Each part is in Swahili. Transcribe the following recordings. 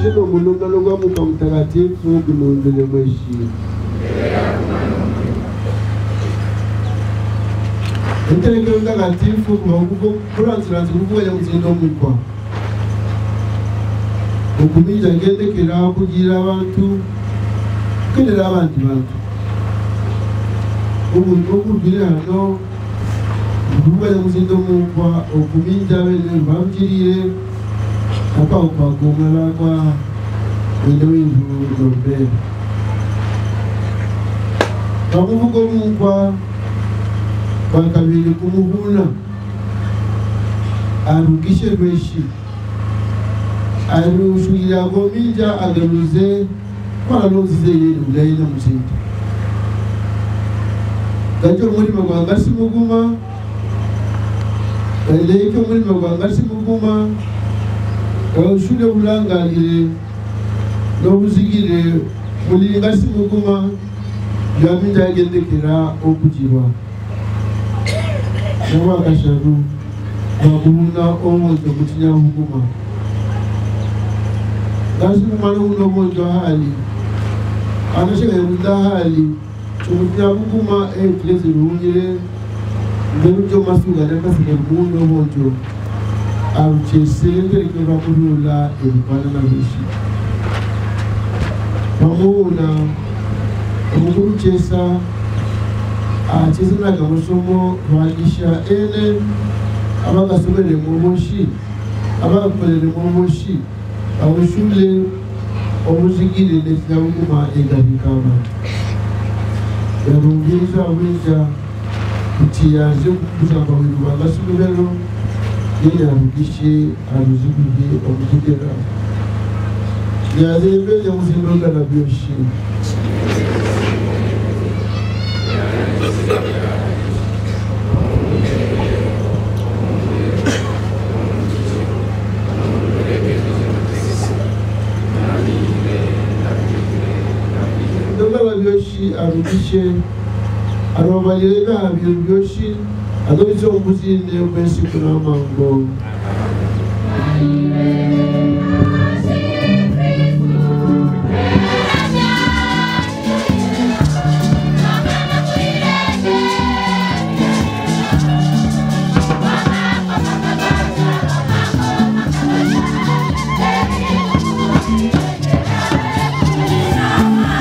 Jino mulunga lunga muka mtakatifu kimundele mweshi. Nteleke mtakatifu kumakuko kuranziranzi kukuwele mzindo mukwa. Ukumija ngendekera kugira abantu kenera abandi bantu. Ubugire hano kukuwele mzindo mukwa ukumija bene babugirire apa upagomala kwa wende windu nobel. Bakuvuga mukwa bakabiri kumuhuna arugishe rweshi arushira gomija agaruze kwa lozize yiri ulayina musinti gajo muri magwanga simuguma galeke muri magwanga simuguma ushule ulangalire nobuzigire mulinga simuguma yaminja agendekera okujirwa nawa kasharu bakuhuna omonjo kutinya hukuma gasi kumana uno monjo hali anashega yunda hali kutinya hukuma plezi ruhungire nderujo masuga nakasike muno monjo aruchesele ngerekera kurula ebipana na bishi bamuna umukuru chesa achizinaga musomo rwagisha ene abagasubere mu moshi abakorere mu moshi abushule obuzigire n'ekyabuguma egabikama yarumviriza winja kutiyaje kuzamba mu bagasubero yeye arugishe aruziguye obuzigera yazebe yamuzindoga na byoshi Byoshi arugishe arobalirega byoshi adobizo umuzine ubensi kuna mango Mama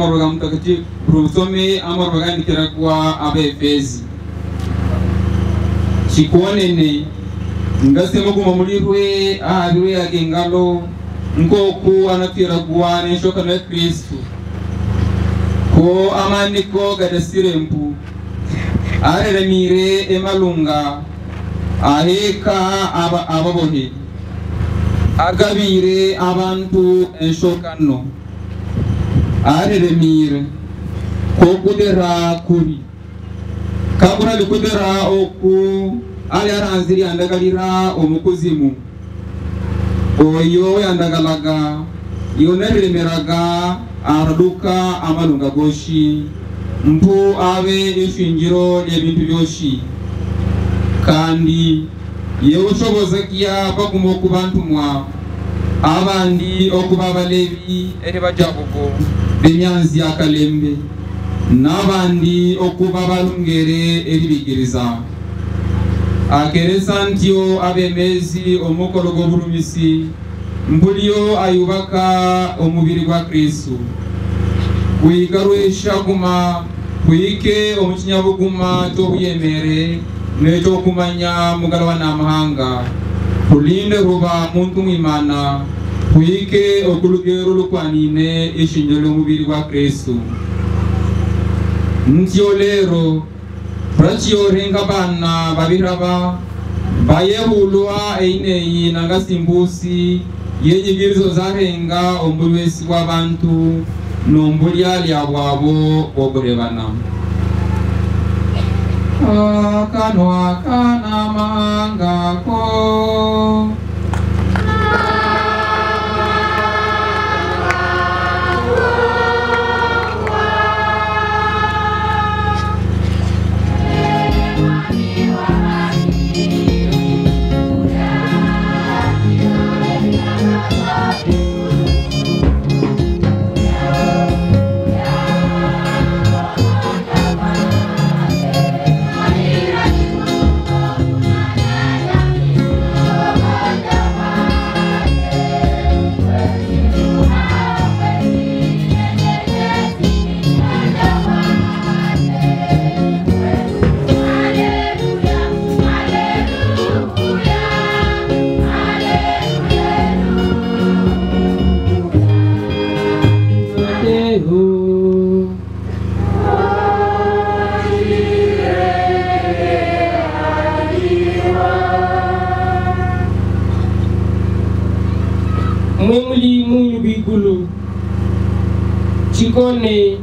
amoroga mtakatifu rusome amoroga ndikira kwa Abefezi chikuonene ngasema kumamulirwe abiwe yagengalo ngoku anatira kwa neshoka na Kristo ko amaniko gadasirempu areremire emalunga aheka ababohe agabire abantu enshokano areremire ko kudera kuri kabura likudera oku ali aranziri andagalira omukuzimu oyo yandagalaga yoneremeraga araduka amalunga goshi mpu abe ishingiro ly'ebintu byoshi kandi yewushoboza kiya bagumo ku bantu mwa abandi okuba abalevi eri bajabugo b'emyanzi y'akalembe n'abandi okuba balungere eri bigiriza akeresa ntyo abemezi omukolo gw'obulumisi mbuliyo ayubaka omubiri gwa Kristo kuyigarwisha guma kuyike omukinyabuguma cy'obuyemere n'ekyokumanya mugala wa namahanga kulinde ruba muntu mwimana kuyike okulugero lukwanine ishingiro ly'omubiri gwa Kristo ntyo lero prachiyorenga bana babiraba bayehulwa eineyi nangasimbusi yenyigirizo zarenga ombulwesi w'abantu nombulyalya bwabo oburebana akanwa kanamangako mwemuli munyu bigulu chikone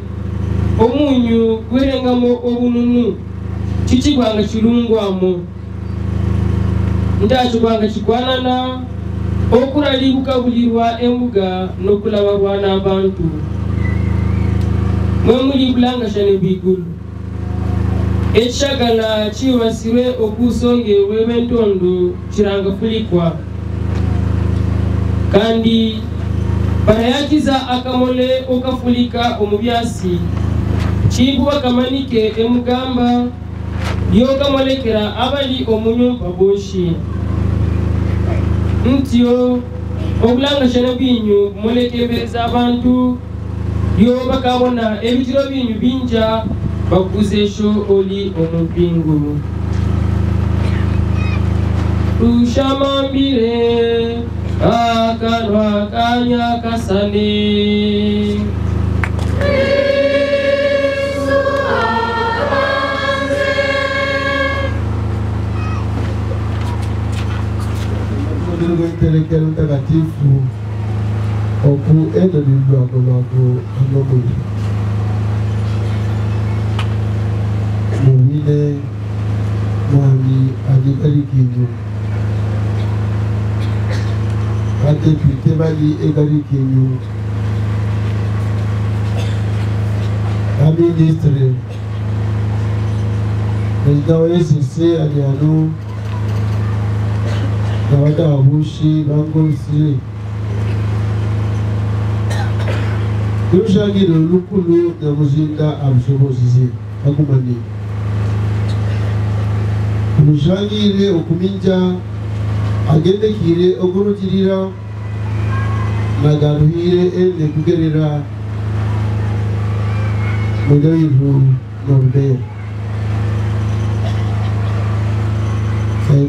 omunyu gwerengamo obununu chichigwanga chilungwamo ndacho gwanga chikwanana okulalibuka embuga nokulaba n'abantu mwemuli bulanga shane bigulu ekishagala chiwasirwe okusongewe bentondo chiranga fulikwa kandi barayakiza akamole okafulika omubyasi chibuwa kamanike emugamba yokamolekera abali omunyumba boshi ntyo obulanga shana binyu molekembeza abantu yo bakabona ebitiro binyu binja bakuzesho oli omupingu ushamambire akanwa kanya kasani Telekelo mtakatifu oku endo lilwako lwako amomuli mubile mwami alikalikinyo badepute bali ekalikinyo baministre perezida wa ECC ali ano nabata wabushi bangosi tushagire lukulu namuzinda abushobozize akumani tushagire okuminja agendekire ogurukirira nagaruhire ende kugerera Mudoiru Norbert.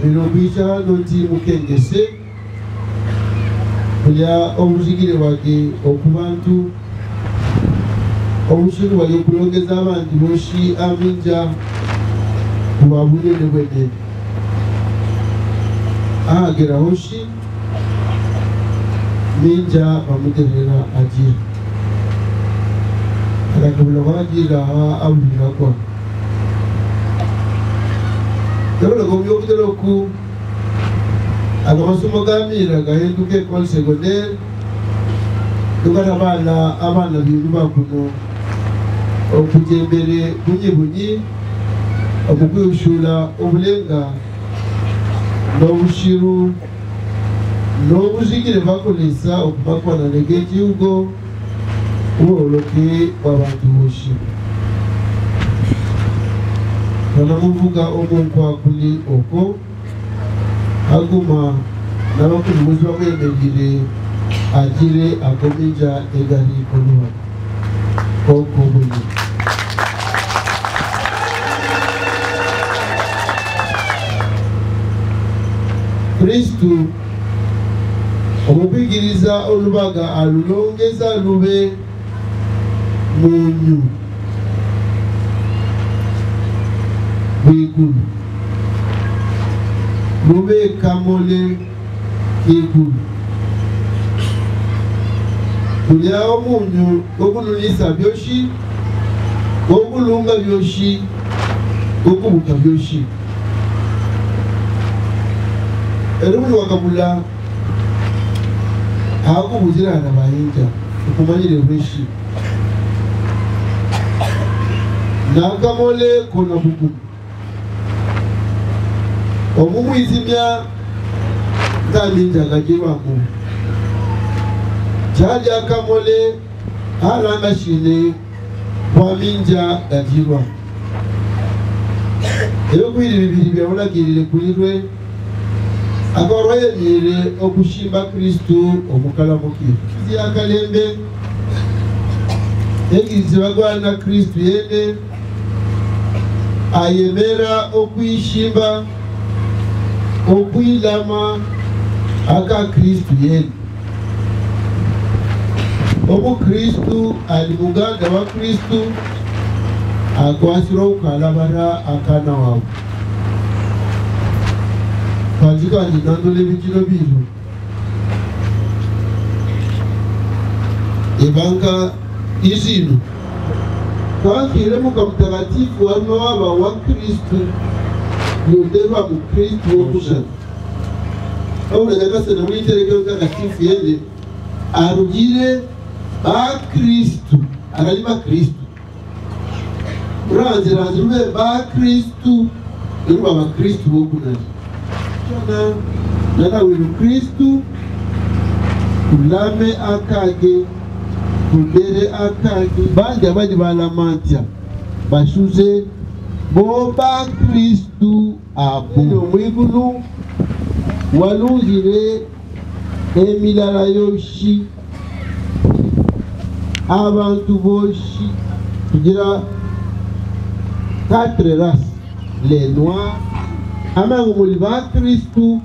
Minobisha noti mukengese kulya obuzigire wake okubantu obushiri wake kulongeza abandi boshi aminja kubabunene bwene ahagera hoshi minja bamuterera agira arakabula kwagira abulira kwa Yabona gomyo kuteroku agamasomo gamira gahinduke école secondaire tukana abana bintu bakuno okujembere bunyibunyi okukuyushula obulenga n'obushiru n'obuzigire bakolesa okubakwana n'egihugu ubworoke bw'abantu boshi banamuvuga omuntu akuli oko aguma n'abakulu boshi bamwemerire agire akominja egari koluwa oko bunyi Kristu omubigiriza olubaga alulongeza lube munyu wigulu lube kamole igulu kulya omunyu okululisa byoshi okulunga byoshi okubuka byoshi Erumu wakabula hakubuzira na bayinja ukumanyire bweshi nakamole kona buku omumu izimya taminja gajirwa mu jaja kamole alanga shine kwa minja gajirwa eyo kwiri bibiri byabona girire kulirwe akoroye nyire okushimba Kristu omukalamuki ya kalembe egize bagwana Kristu yene ayemera okuyishimba okuyilama aka Kristu yene obu Kristu ali muganda wa Kristu akwasira ukalabara akana wawe Kajika njinandole vikino biru Ebanka izinu Kakire muka mtakatifu wano waba wa Kristu Yodeva mu Kristu wokusha Auna jakasa na mwitere mtakatifu yende Arujire ba Kristu Aralima Kristu Ranzi ube ba Kristu Yoruba ba Kristu wokunani Nana wilu Kristu kulame akage kundere akage bandi abandi balamantia bashuze boba Kristu apo mwigulu walungire emilala yoshi abantu boshi kugira 4 races les noirs Amangu muliba Kristu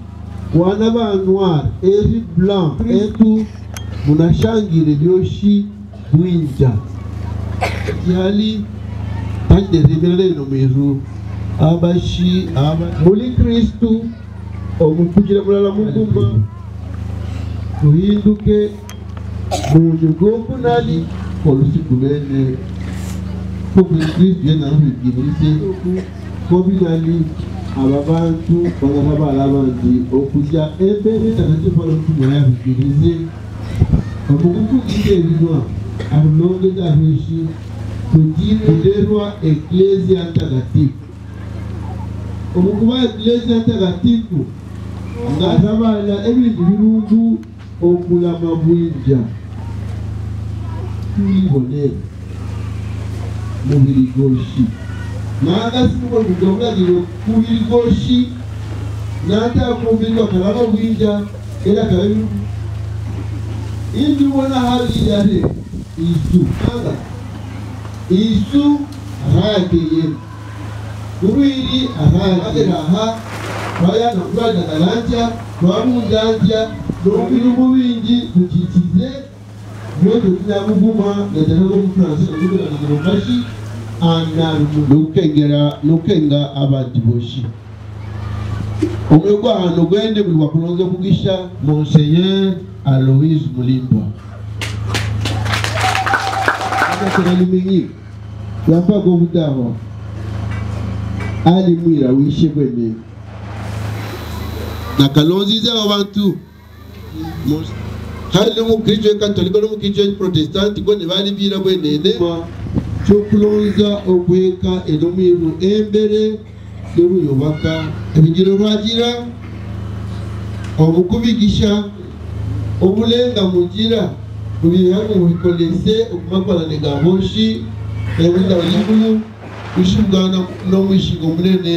wana ba noir eri blanc etu munashangire byoshi bwinja yali tande rebele no miru abashi muli Kristu omukugira mulala mugumba kuhinduke munyugo nali olusikulene kuko Kristu yena rubigirize kobilali ababantu bangabala abandi okuja ebere takatifu olutumwa yabigirize okukugire ebinwa alongeza abishi kujiruderwa eklesia takatifu omukuba eklesia takatifu ngazabala ebintu birungu okulama bwinja tulibonera mubiri goshi Nanga sinuko kujonga nilo kubiligoshi Nata kubiligo kalama winja Ela kalamu Indi wana hali yale Isu Nanga isu ahakeye kuruiri ahakeraha baya na kurada kalanja twamundanja n'obintu bubingi kukikize mwoto kinyabuguma ndajana ko France n'ubwo na mashi ana nukenga abandi boshi omwego hano gwende buli wakulonze kugisha Monseigneur Alois Mulimba Akakirani mingi yamba go budawa ali mwira wishe gwene na kalonzize abantu hali mu Kristo Katoliko no mu Kristo Protestant gwene bali bira gwenene chokulonza okweka edomiru embere n'uruyobaka ebigiro rwagira obukubigisha obulenga mugira ubihamwe mubikolese okumakwala negaboshi ebinda bayigulu ushimgana no mwishingo munene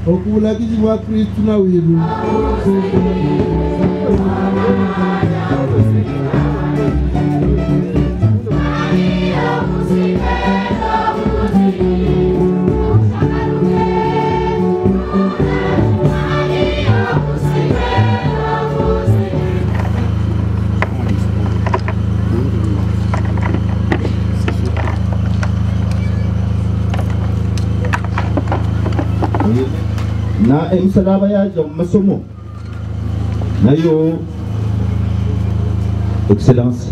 okulagizi bwa Kristo na wiru na msalaba yaje mu masomo nayo excellence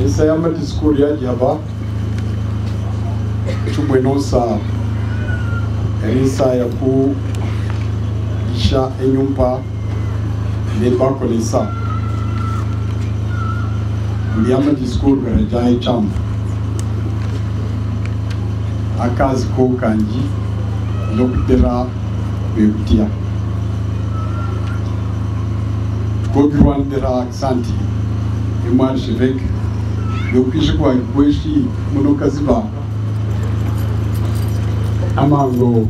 esa yama discours yaje haba chumwenosa elisa ya ku isha enyumpa ne bakolesa yama discours garajai cham akazi ko kanji lokutera bebutia kogirwandera aksanti imar shevek lokisha kwa kweshi munokaziba amango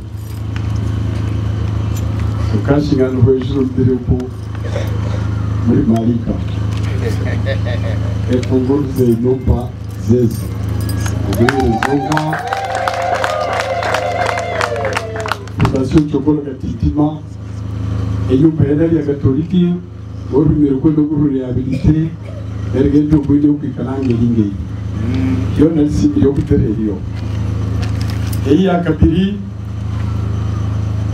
ukashinga n'hwejuru ndireko muri marika efunguro zeyinopa zezi ubwirezonka Fondation Chokolo Gatitima enyumba ya Katoliki orumero ko no rehabilité ergendo bwide ukikalange hinge yo nalisi yo kutereriyo ya kabiri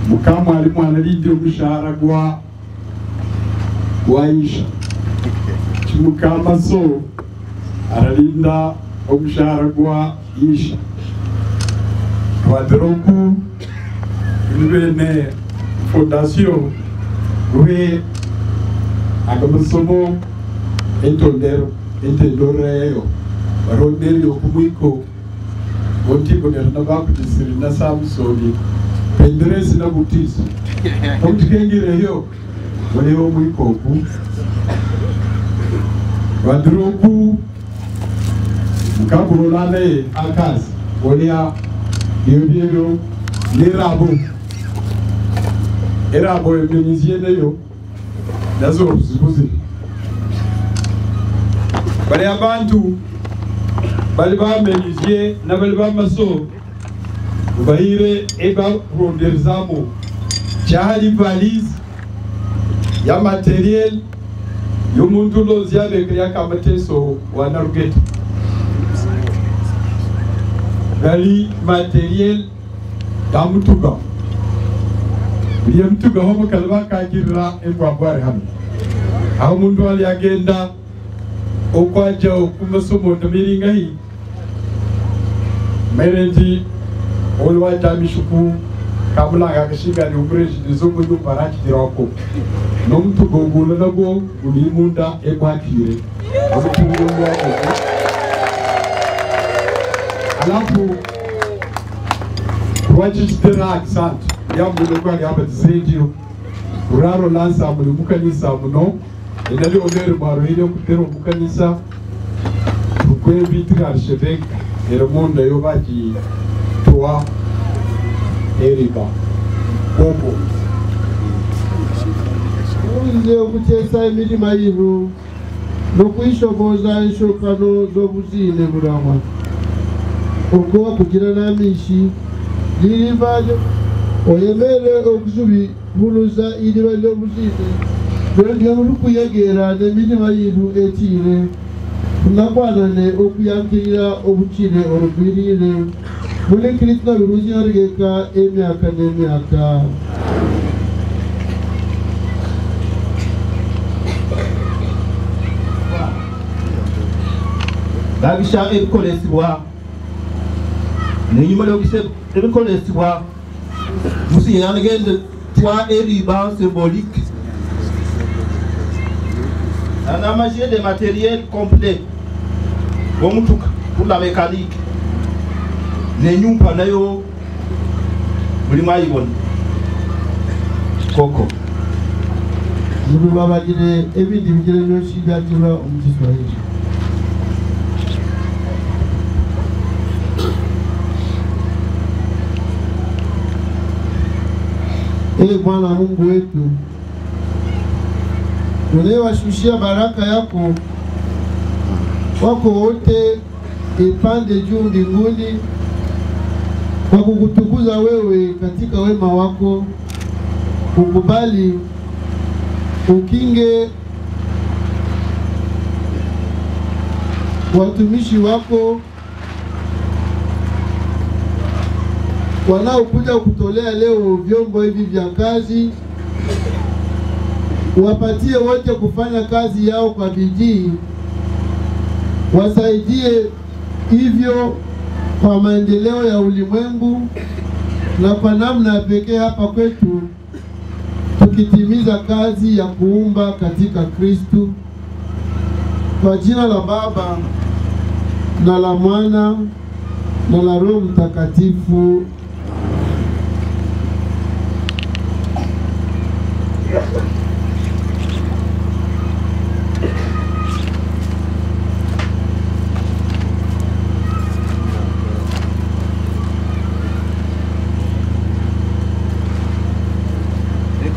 mukama ali mwana lidio mushahara gwa Aisha mukama so aralinda omushahara gwa Aisha wadroku Une fondation, oui, Agamasomo entondoreyo baronderio kumwiko Montiko nerabaku disiri na Samsoni pendresi na butiso omtikengire hiyo wale wo mwiko ku wadrobu mkaburulane akazi wale yodiero erabo emenizie nayo nazo zikuzi bali abantu bali bamenizie na bali bamaso bahire eba ronderzamo chali valise ya materiel yo muntu lozi avec ya kamateso wanarugeta gali materiel ya mutuga biriya mutuga homo kalba kagirira ebwabware hamwe aho muntu ali agenda okwaja okumasomo ndamiringa hii merenji olwata mishuku kamulanga kashinga ni upreji nizomu nyumbarachi dirako nomuntu gogula nago ulimunda ekwakire omutungo wako alafu wachitira accent yamulo kwa yaba tsedio uraro lansa mu mukanisa muno endali onere maro ile kutero mukanisa ukwe bitira archevêque eremonda yo baki toa eriba koko Unze okutesa emirima yiru nokwishoboza enshokano z'obuzine burama okuba kugira n'amishi liribajo oyemere okuzubihuluza iriba ly'obuzine lyo muri kuyegera n'emirima yiru etire tunakwanane okuyankirira obukire orugwirire muri Kristo biruzi harigeka emyaka n'emyaka Babisha ebikolesibwa nenyuma y'okise ebikolesibwa musi yanagende twa eriba symbolique un amashier de matériel complet bomutuka pour la mécanique nenyumpa nayo buli mwayibona koko babagire ebindi bigire byinshi byakira Omugiswahili Bwana Mungu wetu, unayewashushia baraka yako wako wote ipande juu mbinguni kwa kukutukuza wewe katika wema wako, ukubali ukinge watumishi wako wanaokuja kutolea leo vyombo hivi vya kazi, wapatie wote kufanya kazi yao kwa bidii, wasaidie hivyo kwa maendeleo ya ulimwengu na kwa namna pekee hapa kwetu tukitimiza kazi ya kuumba katika Kristo, kwa jina la Baba na la Mwana na la Roho Mtakatifu.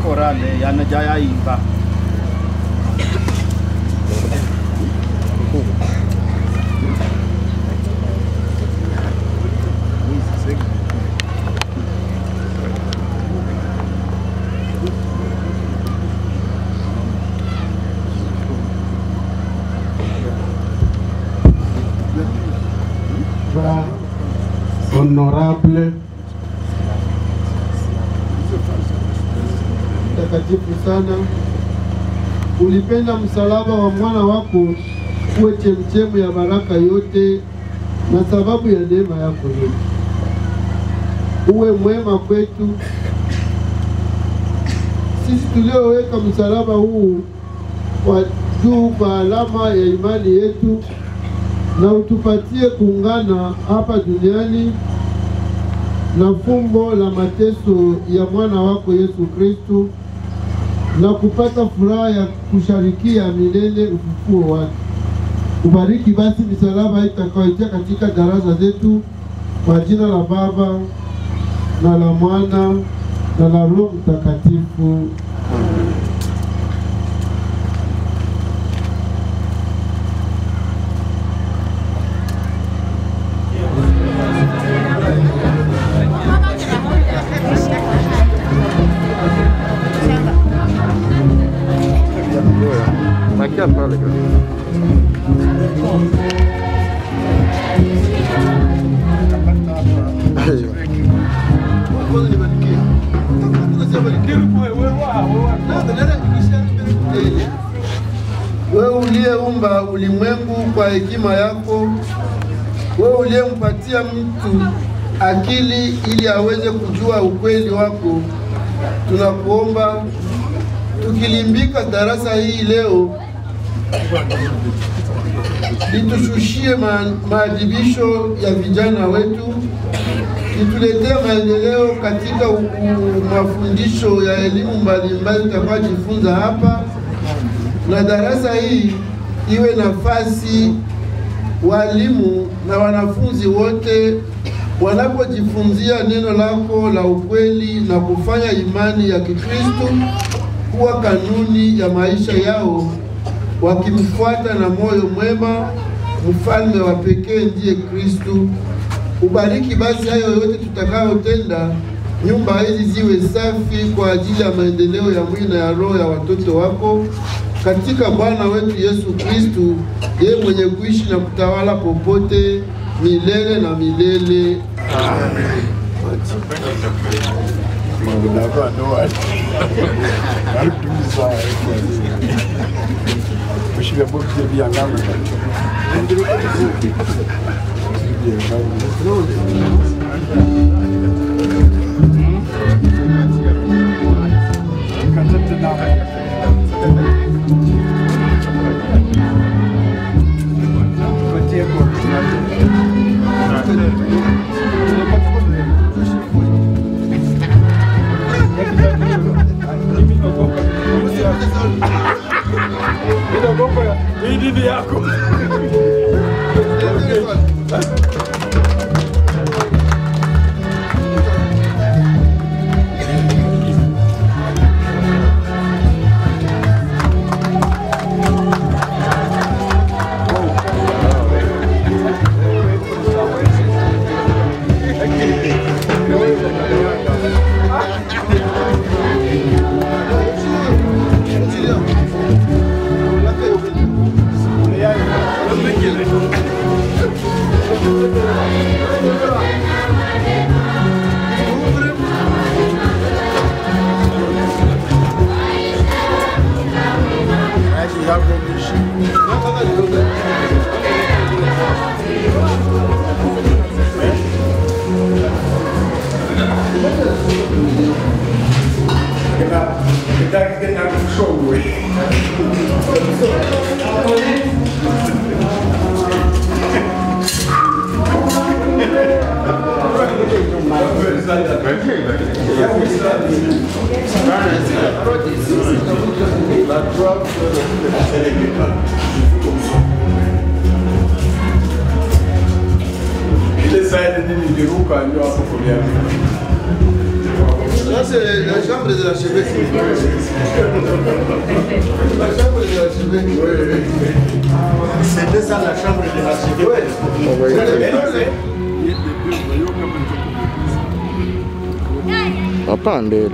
Korale yanajaya imba honorable Mtakatifu sana, ulipenda msalaba wa mwana wako uwe chemchemu ya baraka yote na sababu ya neema yako yote. Uwe mwema kwetu sisi tulioweka msalaba huu kwa juu kwa alama ya imani yetu, na utupatie kuungana hapa duniani na fumbo la mateso ya mwana wako Yesu Kristo, na kupata furaha ya kusharikia milele ufufuo wake. Ubariki basi misalaba itakayotia katika darasa zetu, kwa jina la Baba na la Mwana na la Roho Mtakatifu. Wewe uliyeumba ulimwengu kwa hekima yako, wewe uliyempatia mtu akili ili aweze kujua ukweli wako, tunakuomba tukilimbika darasa hii leo, litushushie maadibisho ya vijana wetu, lituletee maendeleo katika mafundisho ya elimu mbalimbali tutakayojifunza hapa, na darasa hii iwe nafasi walimu na wanafunzi wote wanapojifunzia neno lako la ukweli na kufanya imani ya Kikristo kuwa kanuni ya maisha yao, wakimfuata na moyo mwema mfalme wa pekee ndiye Kristo. Ubariki basi hayo yote tutakayotenda, nyumba hizi ziwe safi kwa ajili ya maendeleo ya mwili na ya roho ya watoto wako, katika Bwana wetu Yesu Kristo, yeye mwenye kuishi na kutawala popote milele na milele. Amen. Là, c'est la chambre de l'archevêque. La chambre de l'archevêque. C'était ça la chambre de l'archevêque. Papa Andele.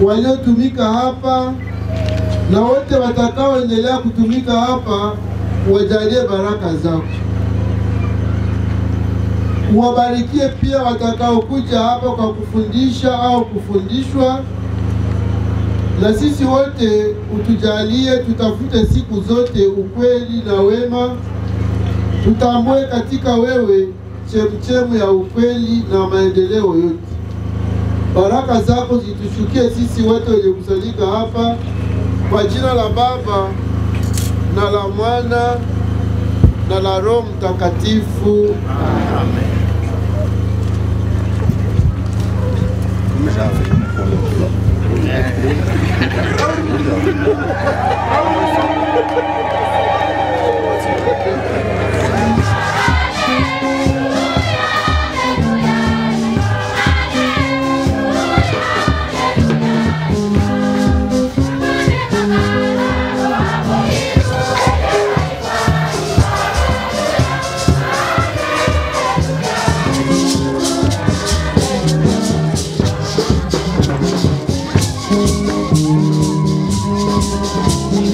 waliotumika hapa na wote watakaoendelea kutumika hapa, wajalie baraka zako. Uwabarikie pia watakaokuja hapa kwa kufundisha au kufundishwa, na sisi wote utujalie tutafute siku zote ukweli na wema, tutambue katika wewe chemchemu ya ukweli na maendeleo yote. Baraka zako zitushukie sisi wote wenye kusanyika hapa, kwa jina la Baba na la Mwana na la Roho Mtakatifu. Amen.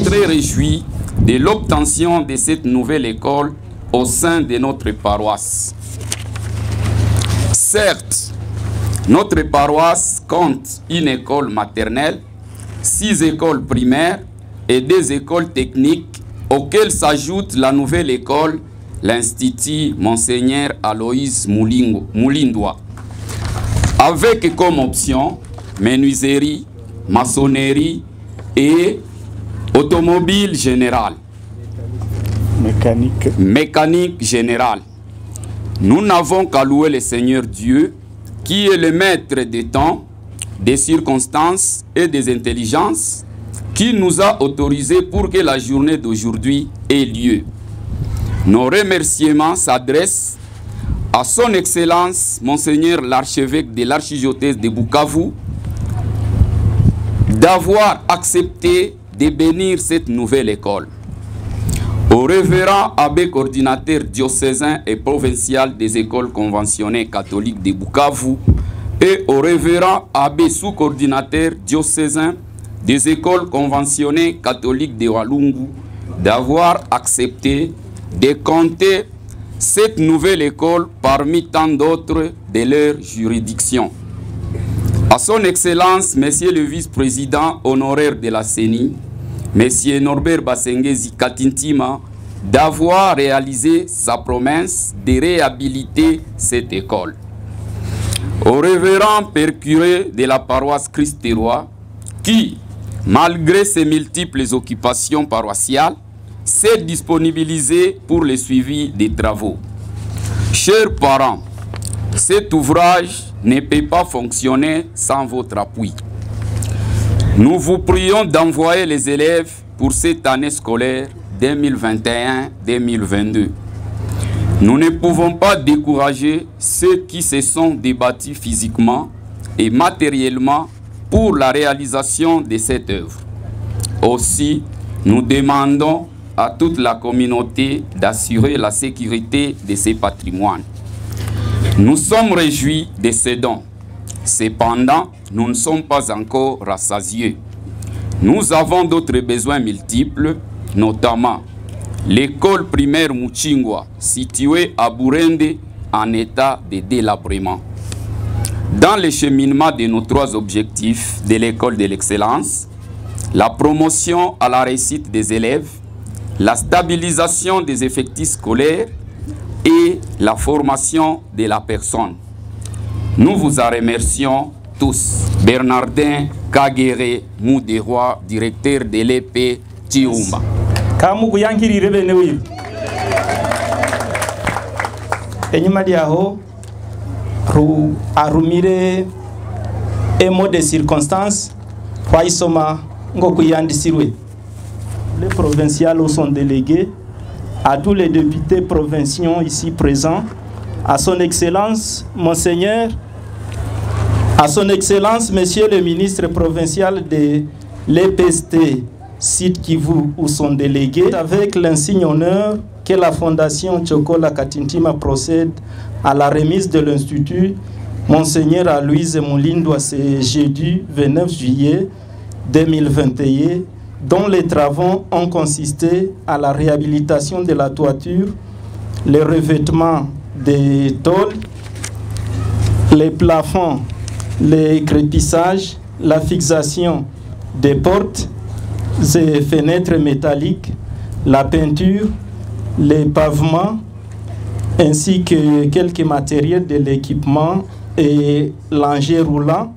Très réjoui de l'obtention de cette nouvelle école au sein de notre paroisse. Certes, notre paroisse compte une école maternelle, 6 écoles primaires et 2 écoles techniques auxquelles s'ajoute la nouvelle école, l'Institut Monseigneur Aloïs Moulindois, avec comme option menuiserie, maçonnerie et automobile générale. Mécanique générale. Nous n'avons qu'à louer le Seigneur Dieu, qui est le maître des temps, des circonstances et des intelligences, qui nous a autorisés pour que la journée d'aujourd'hui ait lieu. Nos remerciements s'adressent à son Excellence, Monseigneur l'archevêque de l'archidiocèse de Bukavu, d'avoir accepté de bénir cette nouvelle école. Au révérend abbé coordinateur diocésain et provincial des écoles conventionnées catholiques de Bukavu et au révérend abbé sous-coordinateur diocésain des écoles conventionnées catholiques de Walungu d'avoir accepté de compter cette nouvelle école parmi tant d'autres de leur juridiction. À son Excellence, Monsieur le Vice-président honoraire de la CENI, Monsieur Norbert Basengezi Katintima, d'avoir réalisé sa promesse de réhabiliter cette école. Au révérend père curé de la paroisse Christ-Roi, qui, malgré ses multiples occupations paroissiales, s'est disponibilisé pour le suivi des travaux. Chers parents, cet ouvrage ne peut pas fonctionner sans votre appui. Nous vous prions d'envoyer les élèves pour cette année scolaire 2021-2022. Nous ne pouvons pas décourager ceux qui se sont débattus physiquement et matériellement pour la réalisation de cette œuvre. Aussi, nous demandons à toute la communauté d'assurer la sécurité de ces patrimoines. Nous sommes réjouis de ces dons. Cependant, nous ne sommes pas encore rassasiés. Nous avons d'autres besoins multiples, notamment l'école primaire Muchingwa, située à Burende, en état de délabrement. Dans le cheminement de nos 3 objectifs de l'école de l'excellence, la promotion à la réussite des élèves, la stabilisation des effectifs scolaires et la formation de la personne. Nous vous en remercions tous. Bernardin Kagere Mouderoy, directeur de l'EP Chiumba. Kamugu yankiri rebe wili. Enyuma diaho arumire emo de circonstances kwa isoma ngoku yandisirwe. Les provinciaux sont délégués, à tous les députés provinciaux ici présents, à son excellence, monseigneur, à son excellence, monsieur le ministre provincial de l'EPST, Sud Kivu, où sont délégués, avec l'insigne honneur que la Fondation Chokola Katintima procède à la remise de l'Institut Monseigneur Aloïse Moulindwa ce jeudi 29 juillet 2021, dont les travaux ont consisté à la réhabilitation de la toiture, le revêtement des tôles, les plafonds, les crépissages, la fixation des portes et fenêtres métalliques, la peinture, les pavements, ainsi que quelques matériels de l'équipement et l'engin roulant,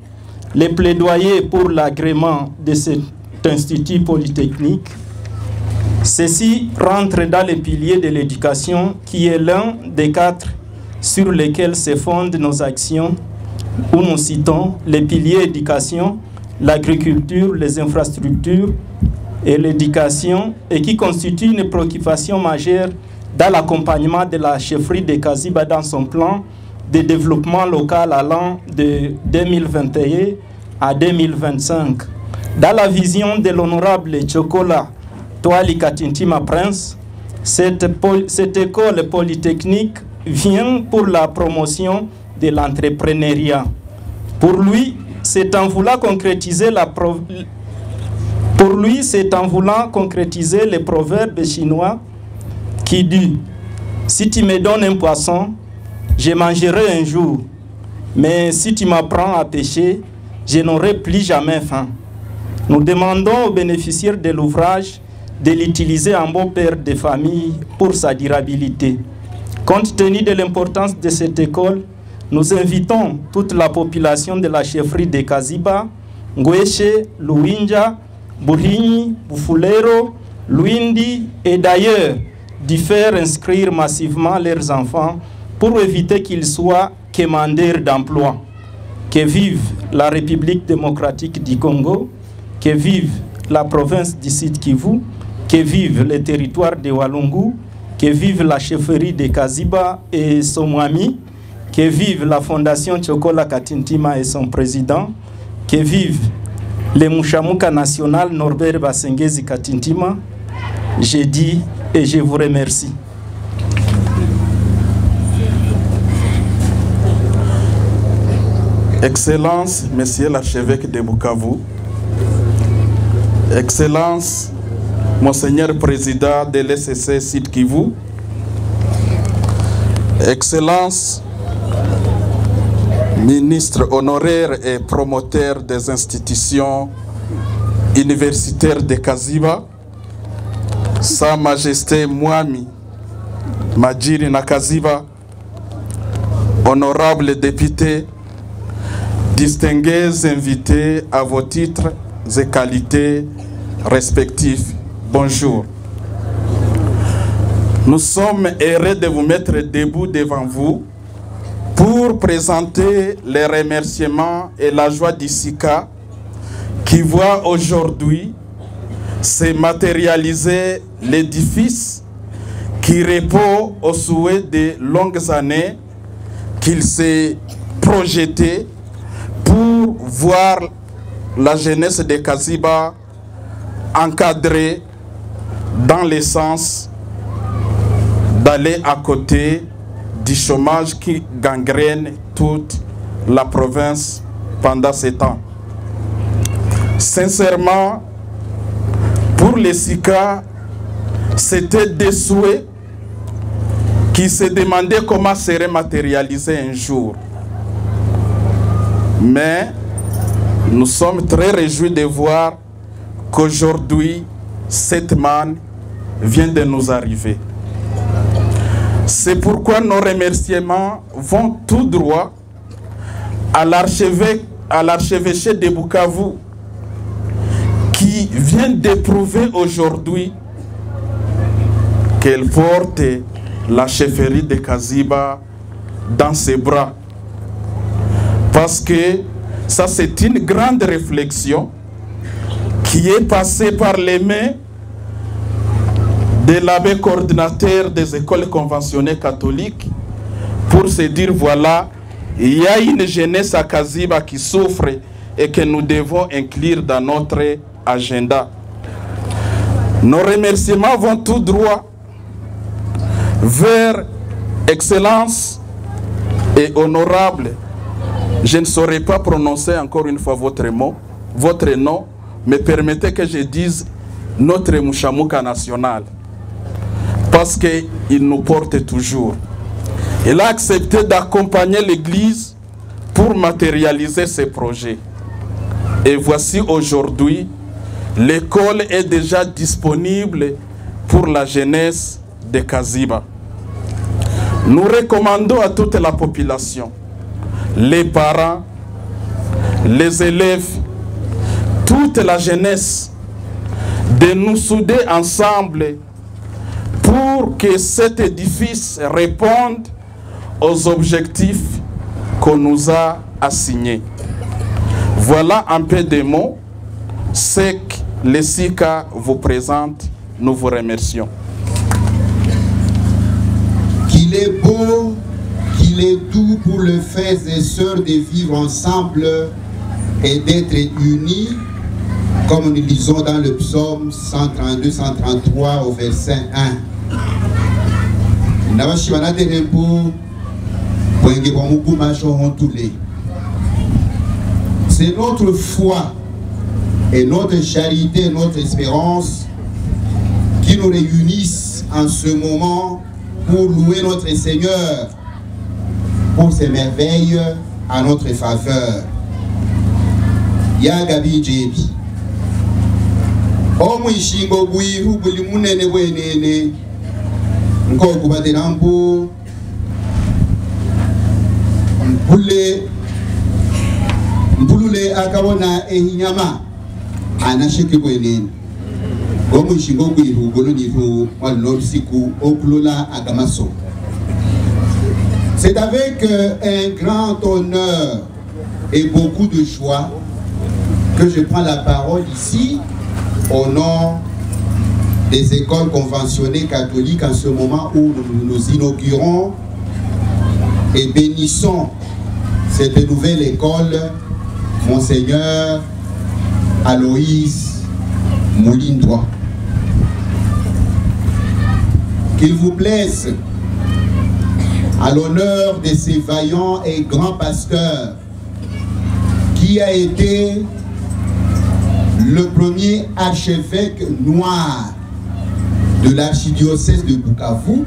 les plaidoyers pour l'agrément de cet institut polytechnique. Ceci rentre dans les piliers de l'éducation, qui est l'un des 4 sur lesquels se fondent nos actions, où nous citons les piliers éducation, l'agriculture, les infrastructures et l'éducation, et qui constitue une préoccupation majeure dans l'accompagnement de la chefferie de Kaziba dans son plan de développement local allant de 2021 à 2025. Dans la vision de l'honorable Chokola Toali Katintima Prince, cette école polytechnique vient pour la promotion de l'entrepreneuriat. Pour lui, c'est en voulant concrétiser le proverbe chinois qui dit « Si tu me donnes un poisson, je mangerai un jour, mais si tu m'apprends à pêcher, je n'aurai plus jamais faim. » Nous demandons aux bénéficiaires de l'ouvrage de l'utiliser en bon père de famille pour sa durabilité. Compte tenu de l'importance de cette école, nous invitons toute la population de la chefferie de Kaziba, Ngweshe, Luinja, Buhini, Bufulero, Luindi et d'ailleurs d'y faire inscrire massivement leurs enfants pour éviter qu'ils soient quémandeurs d'emploi. Que vive la République démocratique du Congo, que vive la province du Sud Kivu, que vive le territoire de Walungu, que vive la chefferie de Kaziba et son Mwami, que vive la Fondation Chokola Katintima et son président, que vive le Mushamuka national Norbert Basengezi Katintima. J'ai dit et je vous remercie. Excellence, Monsieur l'archevêque de Bukavu, Excellence, Monseigneur Président de l'ECC Sud Kivu, Excellence, Ministre honoraire et promoteur des institutions universitaires de Kaziba, Sa Majesté Mwami Majiri Nakaziba, honorables députés, distingués invités à vos titres et qualités respectifs, bonjour. Nous sommes heureux de vous mettre debout devant vous pour présenter les remerciements et la joie d'Issika qui voit aujourd'hui se matérialiser l'édifice qui répond aux souhaits de longues années qu'il s'est projeté pour voir la jeunesse de Kaziba encadrée dans le sens d'aller à côté du chômage qui gangrène toute la province pendant ces temps. Sincèrement, pour les SICA, c'était des souhaits qui se demandaient comment serait matérialisé un jour. Mais nous sommes très réjouis de voir qu'aujourd'hui, cette manne vient de nous arriver. C'est pourquoi nos remerciements vont tout droit à l'archevêché de Bukavu qui vient d'éprouver aujourd'hui qu'elle porte la chefferie de Kaziba dans ses bras. Parce que ça, c'est une grande réflexion qui est passée par les mains de l'abbé coordinateur des écoles conventionnées catholiques pour se dire, voilà, il y a une jeunesse à Kaziba qui souffre et que nous devons inclure dans notre agenda. Nos remerciements vont tout droit vers Excellence et Honorable. Je ne saurais pas prononcer encore une fois votre nom, mais permettez que je dise notre Mouchamouka national. Parce qu'il nous porte toujours. Il a accepté d'accompagner l'Église pour matérialiser ses projets. Et voici aujourd'hui, l'école est déjà disponible pour la jeunesse de Kaziba. Nous recommandons à toute la population, les parents, les élèves, toute la jeunesse, de nous souder ensemble pour que cet édifice réponde aux objectifs qu'on nous a assignés. Voilà un peu de mots. Ce que les SICA vous présentent. Nous vous remercions. Qu'il est beau, qu'il est doux pour le frères et sœurs de vivre ensemble et d'être unis, comme nous lisons dans le psaume 132-133 au verset 1. C'est notre foi et notre charité, notre espérance qui nous réunissent en ce moment pour louer notre Seigneur pour ses merveilles à notre faveur. Yagabi Jebi. Omu ishingo bwiru buli munene bwenene nkoku baterambu mbulule akabona ehinyama anashike bwenene. Omu ishingo bwiru bulu niru walosiku okulola agamaso. C'est avec un grand honneur et beaucoup de joie que je prends la parole ici au nom des écoles conventionnées catholiques en ce moment où nous inaugurons et bénissons cette nouvelle école, Monseigneur Aloïs Moulindois. Qu'il vous plaise, à l'honneur de ces vaillants et grands pasteurs, qui a été le premier archevêque noir de l'archidiocèse de Bukavu,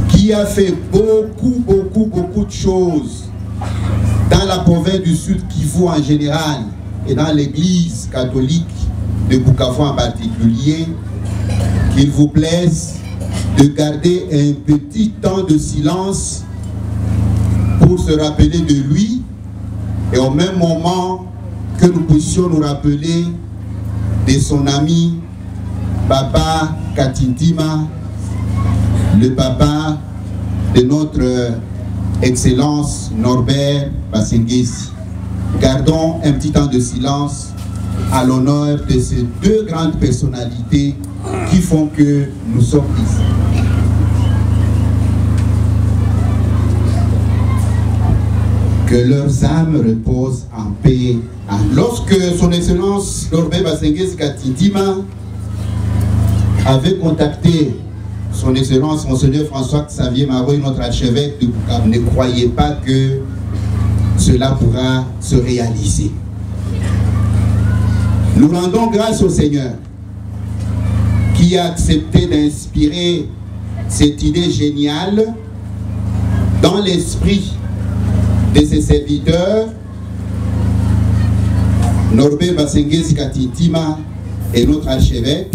qui a fait beaucoup de choses dans la province du Sud Kivu en général et dans l'église catholique de Bukavu en particulier. Qu'il vous plaise de garder un petit temps de silence pour se rappeler de lui et au même moment que nous puissions nous rappeler de son ami Papa Katintima, le papa de notre Excellence Norbert Basengesi. Gardons un petit temps de silence à l'honneur de ces deux grandes personnalités qui font que nous sommes ici. Que leurs âmes reposent en paix. Lorsque son Excellence Norbert Basengezi Katindima avait contacté son Excellence Monseigneur François Xavier Maroy, notre archevêque de Bukavu, ne croyez pas que cela pourra se réaliser. Nous rendons grâce au Seigneur qui a accepté d'inspirer cette idée géniale dans l'esprit de ses serviteurs, Norbert Basengezi Katindima et notre archevêque,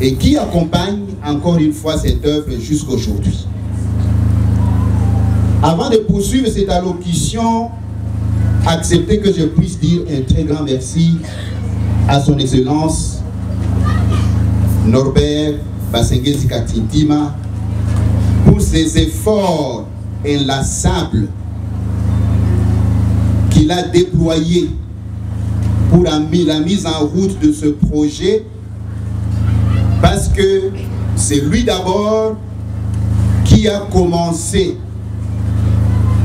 et qui accompagne encore une fois cette œuvre jusqu'aujourd'hui. Avant de poursuivre cette allocution, acceptez que je puisse dire un très grand merci à son Excellence Norbert Basengezi Katindima pour ses efforts inlassables qu'il a déployés pour la mise en route de ce projet, parce que c'est lui d'abord qui a commencé,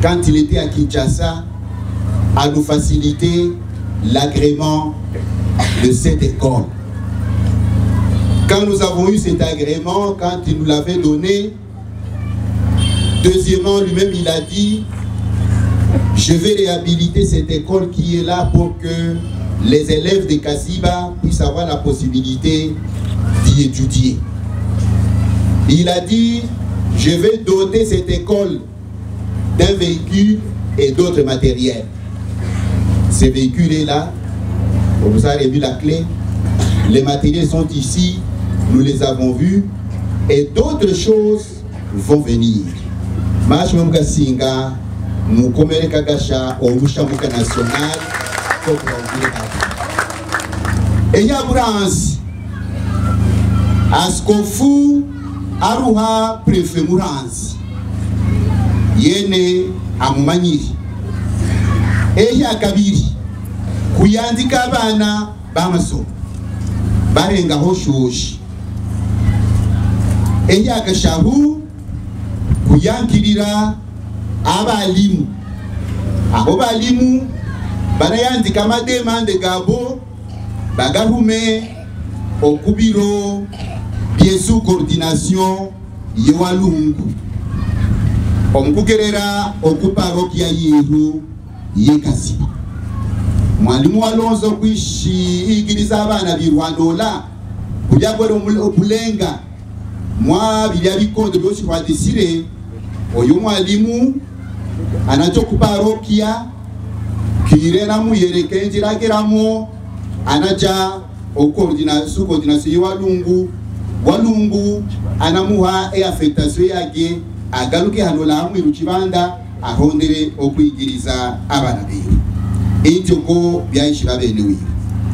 quand il était à Kinshasa, à nous faciliter l'agrément de cette école. Quand nous avons eu cet agrément, quand il nous l'avait donné, deuxièmement, lui-même il a dit: je vais réhabiliter cette école qui est là pour que les élèves de Kaziba puissent avoir la possibilité d'y étudier. Il a dit: je vais doter cette école d'un véhicule et d'autres matériels. Ces véhicules là, vous avez vu la clé, les matériels sont ici, nous les avons vus, et d'autres choses vont venir. Singa, Mukomere Kagasha, au Mushamuka National, et Yabrans, Askofu, Aruha, Prefemurans, Yene, Amumanyiri, Eya Kabiri, Kuyandika Bana, Bamaso, Barenga Hoshoshi, Eya Kashahu, Kuyankirira, Abalimu, Abalimu, Banayandika Mademande Gabo, Bagarume, Okubiro, bien sous coordination, Yewalungu, Omkukerera, Okuparokia Yehu, Yekasiba. Mwalimu Alonso Kwishi, Igiriza Abana Birwandola, Kujagwero Obulenga, Mwa Bilyabikondo Byoshi kwa Desire, Oyo mwalimu anachokuparokia kirera muyereke njirageramo anaja sous coordination walungu anamuha affectation yake agaruke hano la mu rukibanda ahondere okwigiriza abana biwe intyo ko byayishira bene wiwe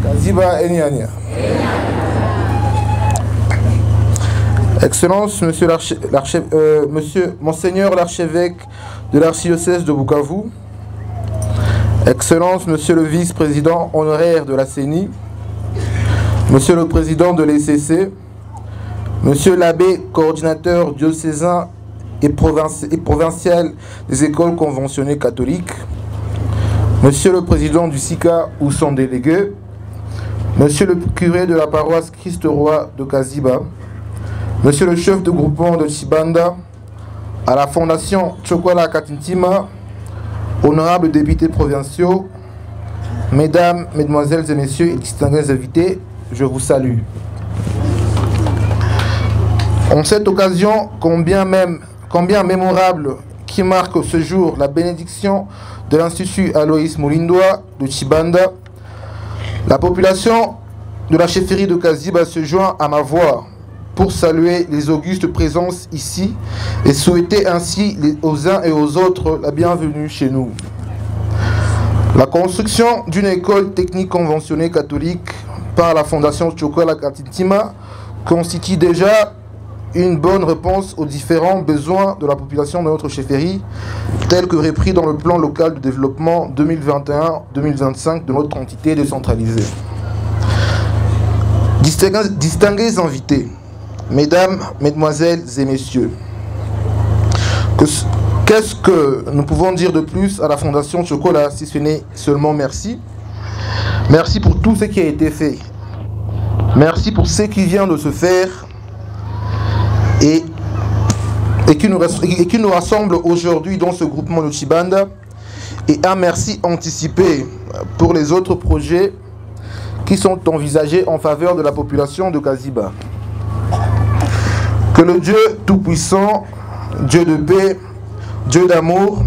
Kaziba Enyanya. Excellence, Monsieur Monseigneur l'archevêque de l'archidiocèse de Bukavu, Excellence, Monsieur le vice-président honoraire de la CENI, Monsieur le président de l'ECC, Monsieur l'abbé coordinateur diocésain et provincial des écoles conventionnées catholiques, Monsieur le président du SICA ou son délégué, Monsieur le curé de la paroisse Christ-Roi de Kaziba, Monsieur le chef de groupement de Chibanda, à la fondation Chokwala Katindima, honorables députés provinciaux, mesdames, mesdemoiselles et messieurs et distingués invités, je vous salue. En cette occasion, combien mémorable qui marque ce jour la bénédiction de l'Institut Aloïs Moulindoa de Chibanda, la population de la chefferie de Kaziba se joint à ma voix pour saluer les augustes présences ici et souhaiter ainsi aux uns et aux autres la bienvenue chez nous. La construction d'une école technique conventionnée catholique par la fondation Chokwala Katindima constitue déjà une bonne réponse aux différents besoins de la population de notre chefferie, tels que repris dans le plan local de développement 2021-2025 de notre entité décentralisée. Distingués invités, mesdames, mesdemoiselles et messieurs, qu'est-ce que nous pouvons dire de plus à la Fondation Chocolat si ce n'est seulement merci? Merci pour tout ce qui a été fait. Merci pour ce qui vient de se faire et qui nous rassemble aujourd'hui dans ce groupement de Chibanda. Et un merci anticipé pour les autres projets qui sont envisagés en faveur de la population de Kaziba. Que le Dieu Tout-Puissant, Dieu de paix, Dieu d'amour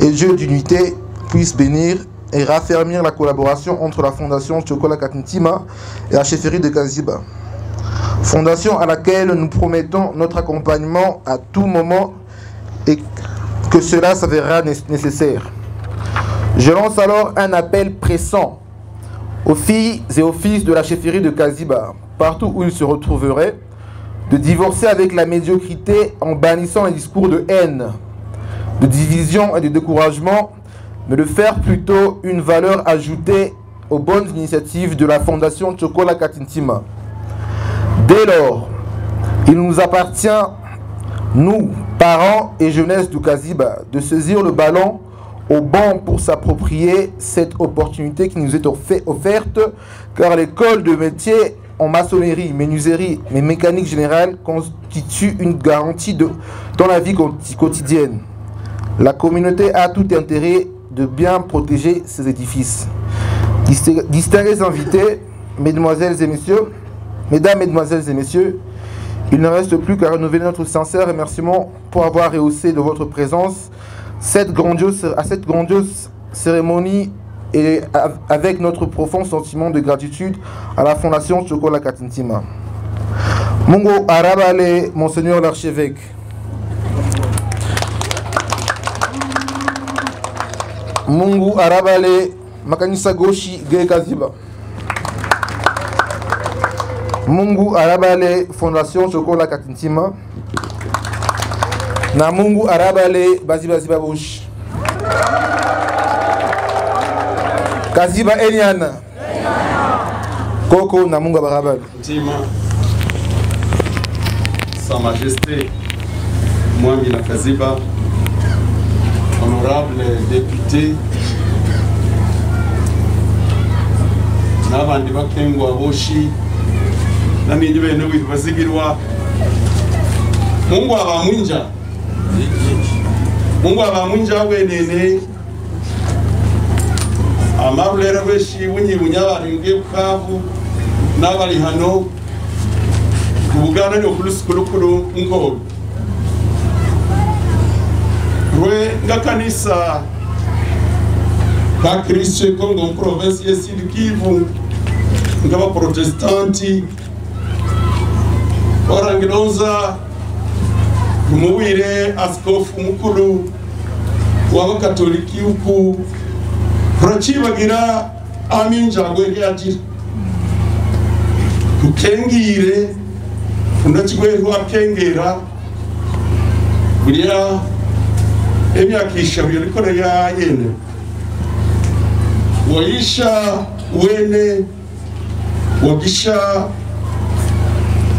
et Dieu d'unité puisse bénir et raffermir la collaboration entre la Fondation Chocolat Katintima et la chefferie de Kaziba. Fondation à laquelle nous promettons notre accompagnement à tout moment et que cela s'avérera nécessaire. Je lance alors un appel pressant aux filles et aux fils de la chefferie de Kaziba, partout où ils se retrouveraient, de divorcer avec la médiocrité en bannissant les discours de haine, de division et de découragement, mais de faire plutôt une valeur ajoutée aux bonnes initiatives de la Fondation Chocolat Katintima. Dès lors, il nous appartient, nous, parents et jeunesse du Kaziba, de saisir le ballon au banc pour s'approprier cette opportunité qui nous est offerte, car l'école de métier en maçonnerie, menuiserie et mécanique générale constitue une garantie dans la vie quotidienne. La communauté a tout intérêt de bien protéger ces édifices. Distingués invités, mesdemoiselles et messieurs, mesdames, mesdemoiselles et messieurs, il ne reste plus qu'à renouveler notre sincère remerciement pour avoir rehaussé de votre présence à cette grandiose cérémonie et avec notre profond sentiment de gratitude à la Fondation Chocolat Katintima. Mungu arabale, Monseigneur l'archevêque. Mungu arabale, makanisa goshi ge Kaziba. Mungu arabale, Fondation Chocolat Katintima. Na Mungu arabale, baziba bush. Kaziba Eliana. Koko na Mungu barabale. Sa Majesté, Mwami na Kaziba, honorable député, n'abandi bakengwa boshi, n'abindi bene bazigirwa. Mungu abamwinja. Mungu abamwinja wenene. Amarulera beshi bunyi bunyabaringe bukavu n'abari hano kubugana no kulusikulukulu ngo rwe ngakanisa ka Kristo Kongo province ya Sud Kivu ngaba protestanti orangiroza umubire askofu mukuru w'abakatoliki uku turacibagira aminjagwe ryagira tukengire unakigwerwa kengera buriya emyakisha biriko ya yene waisha wene wagisha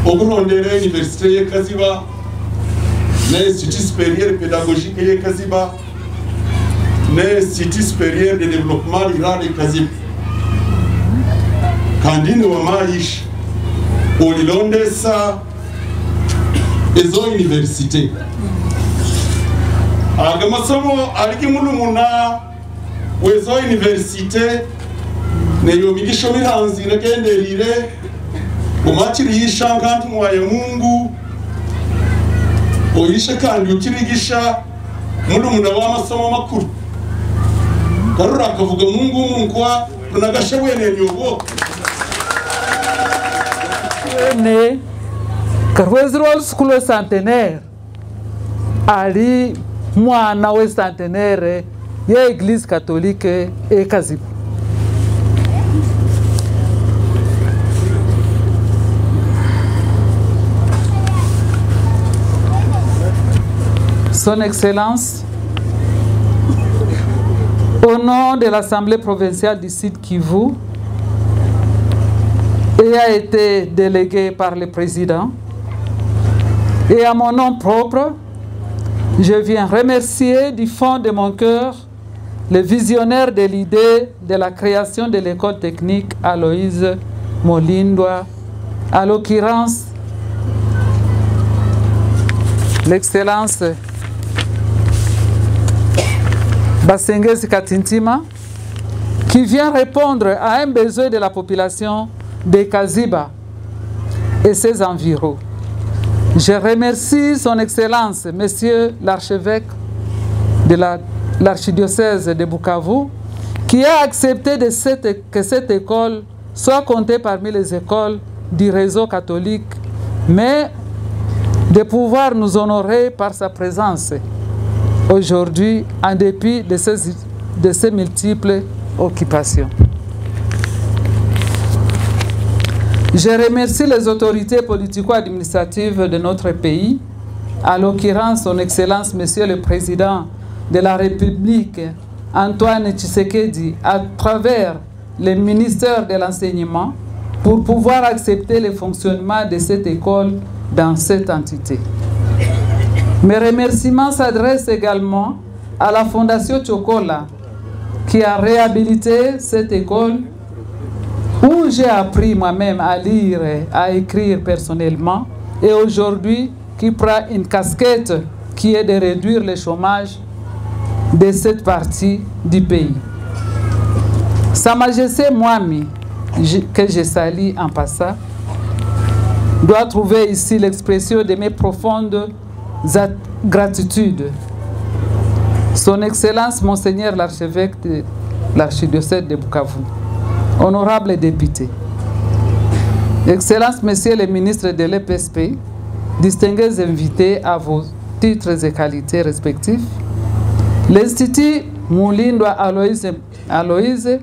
oburondere université ye Kaziba na Institut supérieur pédagogique ye Kaziba l'Institut supérieur de développement rural de Kaziba. Kandini wa maish ulilondesa ezo université. Agamasomo alikimulumuna wezo université neyo migisho miranzi nagenderire umachiri yishankantu mwaye Mungu oyishe kandi ukirigisha mulumuna w'amasomo makuru. Karura akavuga Mungu kwa tunagashe wene nyobo ne karwezro school centenaire ali mwana we centenaire ya Église catholique e Kaziba. Son Excellence, au nom de l'Assemblée provinciale du Sud Kivu, et a été délégué par le président. Et à mon nom propre, je viens remercier du fond de mon cœur le visionnaire de l'idée de la création de l'école technique Aloïse Mulindwa, à l'occurrence l'excellence Basengezi Katintima, qui vient répondre à un besoin de la population de Kaziba et ses environs. Je remercie son Excellence, Monsieur l'archevêque de l'archidiocèse de Bukavu, qui a accepté que cette école soit comptée parmi les écoles du réseau catholique, mais de pouvoir nous honorer par sa présence aujourd'hui, en dépit de ses multiples occupations. Je remercie les autorités politico-administratives de notre pays, à l'occurrence son Excellence Monsieur le Président de la République, Antoine Tshisekedi, à travers le ministère de l'Enseignement, pour pouvoir accepter le fonctionnement de cette école dans cette entité. Mes remerciements s'adressent également à la Fondation Chocola, qui a réhabilité cette école, où j'ai appris moi-même à lire et à écrire personnellement, et aujourd'hui qui prend une casquette qui est de réduire le chômage de cette partie du pays. Sa Majesté Mwami, que je salue en passant, doit trouver ici l'expression de mes profondes gratitudes. Son Excellence Monseigneur l'archevêque de l'archidiocèse de Bukavu, honorable député, Excellence Monsieur le ministre de l'EPSP, distingués invités à vos titres et qualités respectifs, l'Institut Mulindwa Aloïse,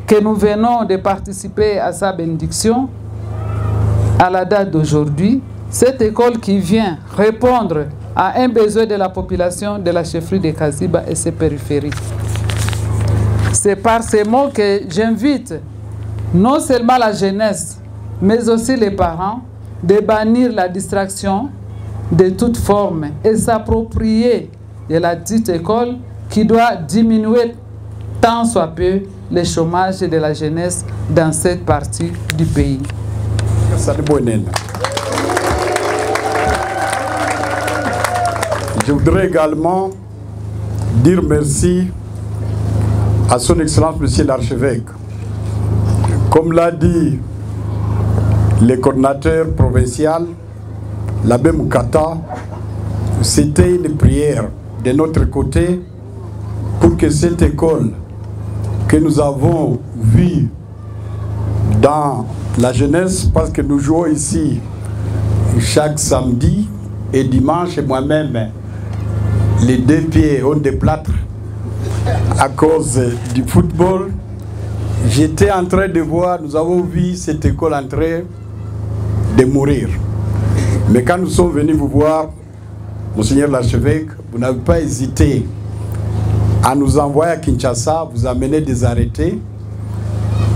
que nous venons de participer à sa bénédiction, à la date d'aujourd'hui, cette école qui vient répondre à un besoin de la population de la chefferie de Kaziba et ses périphéries. C'est par ces mots que j'invite non seulement la jeunesse, mais aussi les parents, de bannir la distraction de toute forme et s'approprier de la dite école qui doit diminuer tant soit peu le chômage de la jeunesse dans cette partie du pays. Je voudrais également dire merci à son Excellence Monsieur l'archevêque. Comme l'a dit le coordinateur provincial, l'abbé Moukata, c'était une prière de notre côté pour que cette école que nous avons vue dans la jeunesse, parce que nous jouons ici chaque samedi et dimanche, et moi-même, les deux pieds ont des plâtres à cause du football. J'étais en train de voir, nous avons vu cette école en train de mourir. Mais quand nous sommes venus vous voir, Monseigneur l'archevêque, vous n'avez pas hésité à nous envoyer à Kinshasa, vous amener des arrêtés,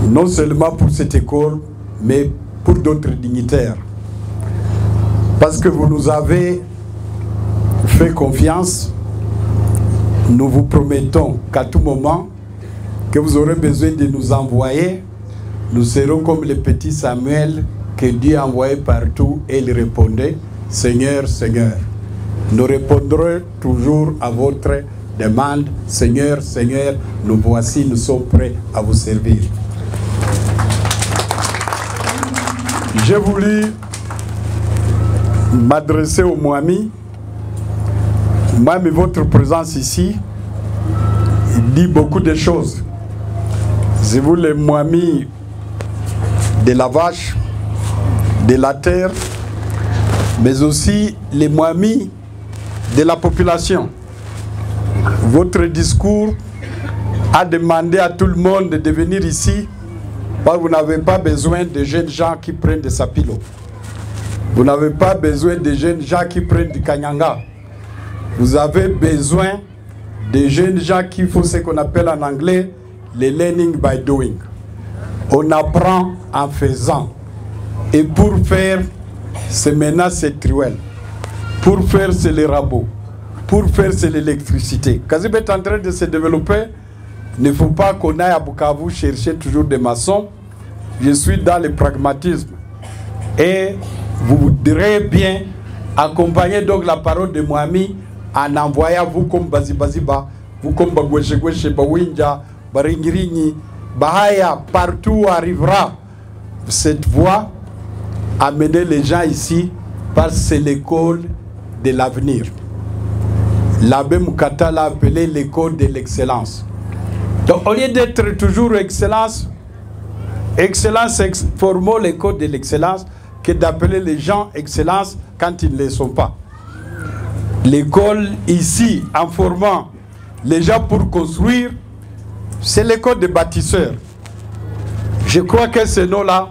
non seulement pour cette école, mais pour d'autres dignitaires. Parce que vous nous avez fait confiance, nous vous promettons qu'à tout moment que vous aurez besoin de nous envoyer, nous serons comme le petit Samuel que Dieu a envoyé partout et il répondait, Seigneur, Seigneur. Nous répondrons toujours à votre demande, Seigneur, Seigneur, nous voici, nous sommes prêts à vous servir. J'ai voulu m'adresser au Mwami. Mwami, votre présence ici dit beaucoup de choses. C'est vous le Mwami de la vache, de la terre, mais aussi les Mwami de la population. Votre discours a demandé à tout le monde de venir ici, parce que vous n'avez pas besoin de jeunes gens qui prennent des sapilo. Vous n'avez pas besoin de jeunes gens qui prennent du kanyanga. Vous avez besoin de jeunes gens qui font ce qu'on appelle en anglais le learning by doing. On apprend en faisant. Et pour faire, c'est maintenant cette truelle. Pour faire, c'est les rabots. Pour faire, c'est l'électricité. Kazib est en train de se développer. Il ne faut pas qu'on aille à Bukavu chercher toujours des maçons. Je suis dans le pragmatisme. Et vous voudrez bien accompagner donc la parole de Moami en envoyant vous comme Bazibaziba, vous comme Bagweshegweshe, Bawinja, Baringirini, Bahaya, partout où arrivera cette voix, amener les gens ici, parce que c'est l'école de l'avenir. L'abbé Moukata l'a appelé l'école de l'excellence. Donc au lieu d'être toujours excellence, formons l'école de l'excellence, que d'appeler les gens excellence quand ils ne le sont pas. L'école ici, en formant les gens pour construire, c'est l'école des bâtisseurs. Je crois que ce nom-là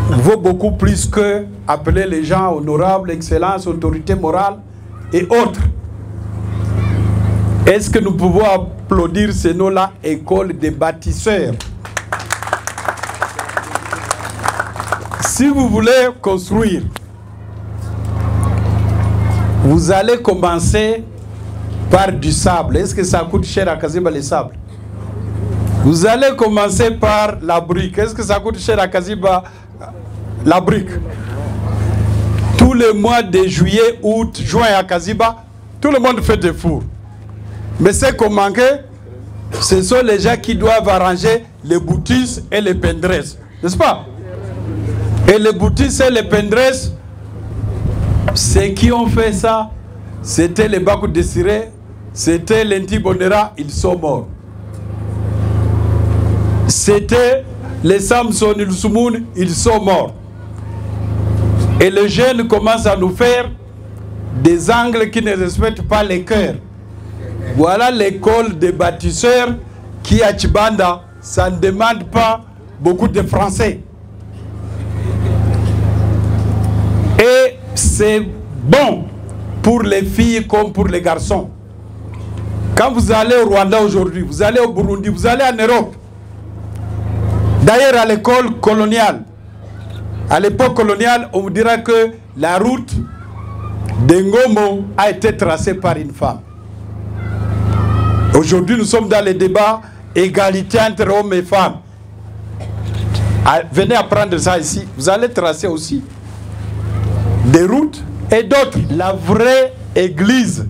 vaut beaucoup plus que appeler les gens honorables, excellence, autorité morale et autres. Est-ce que nous pouvons applaudir ce nom-là, école des bâtisseurs? Si vous voulez construire, vous allez commencer par du sable. Est-ce que ça coûte cher à Kaziba le sable? Vous allez commencer par la brique. Est-ce que ça coûte cher à Kaziba la brique? Tous les mois de juillet, août, juin à Kaziba, tout le monde fait des fours. Mais ce qu'on manque, ce sont les gens qui doivent arranger les boutisses et les pendresses. N'est-ce pas? Et les boutisses et les pendresses, ceux qui ont fait ça, c'était les Bakou Désiré, c'était l'Inti Bonera, ils sont morts. C'était les Samson Ilsoumoun, ils sont morts. Et les jeunes commencent à nous faire des angles qui ne respectent pas les cœurs. Voilà l'école des bâtisseurs qui à Tchibanda, ça ne demande pas beaucoup de français. Et c'est bon pour les filles comme pour les garçons. Quand vous allez au Rwanda aujourd'hui, vous allez au Burundi, vous allez en Europe. D'ailleurs, à l'école coloniale, à l'époque coloniale, on vous dira que la route de Ngomo a été tracée par une femme. Aujourd'hui, nous sommes dans les débats égalité entre hommes et femmes. Venez apprendre ça ici. Vous allez tracer aussi des routes et d'autres. La vraie église,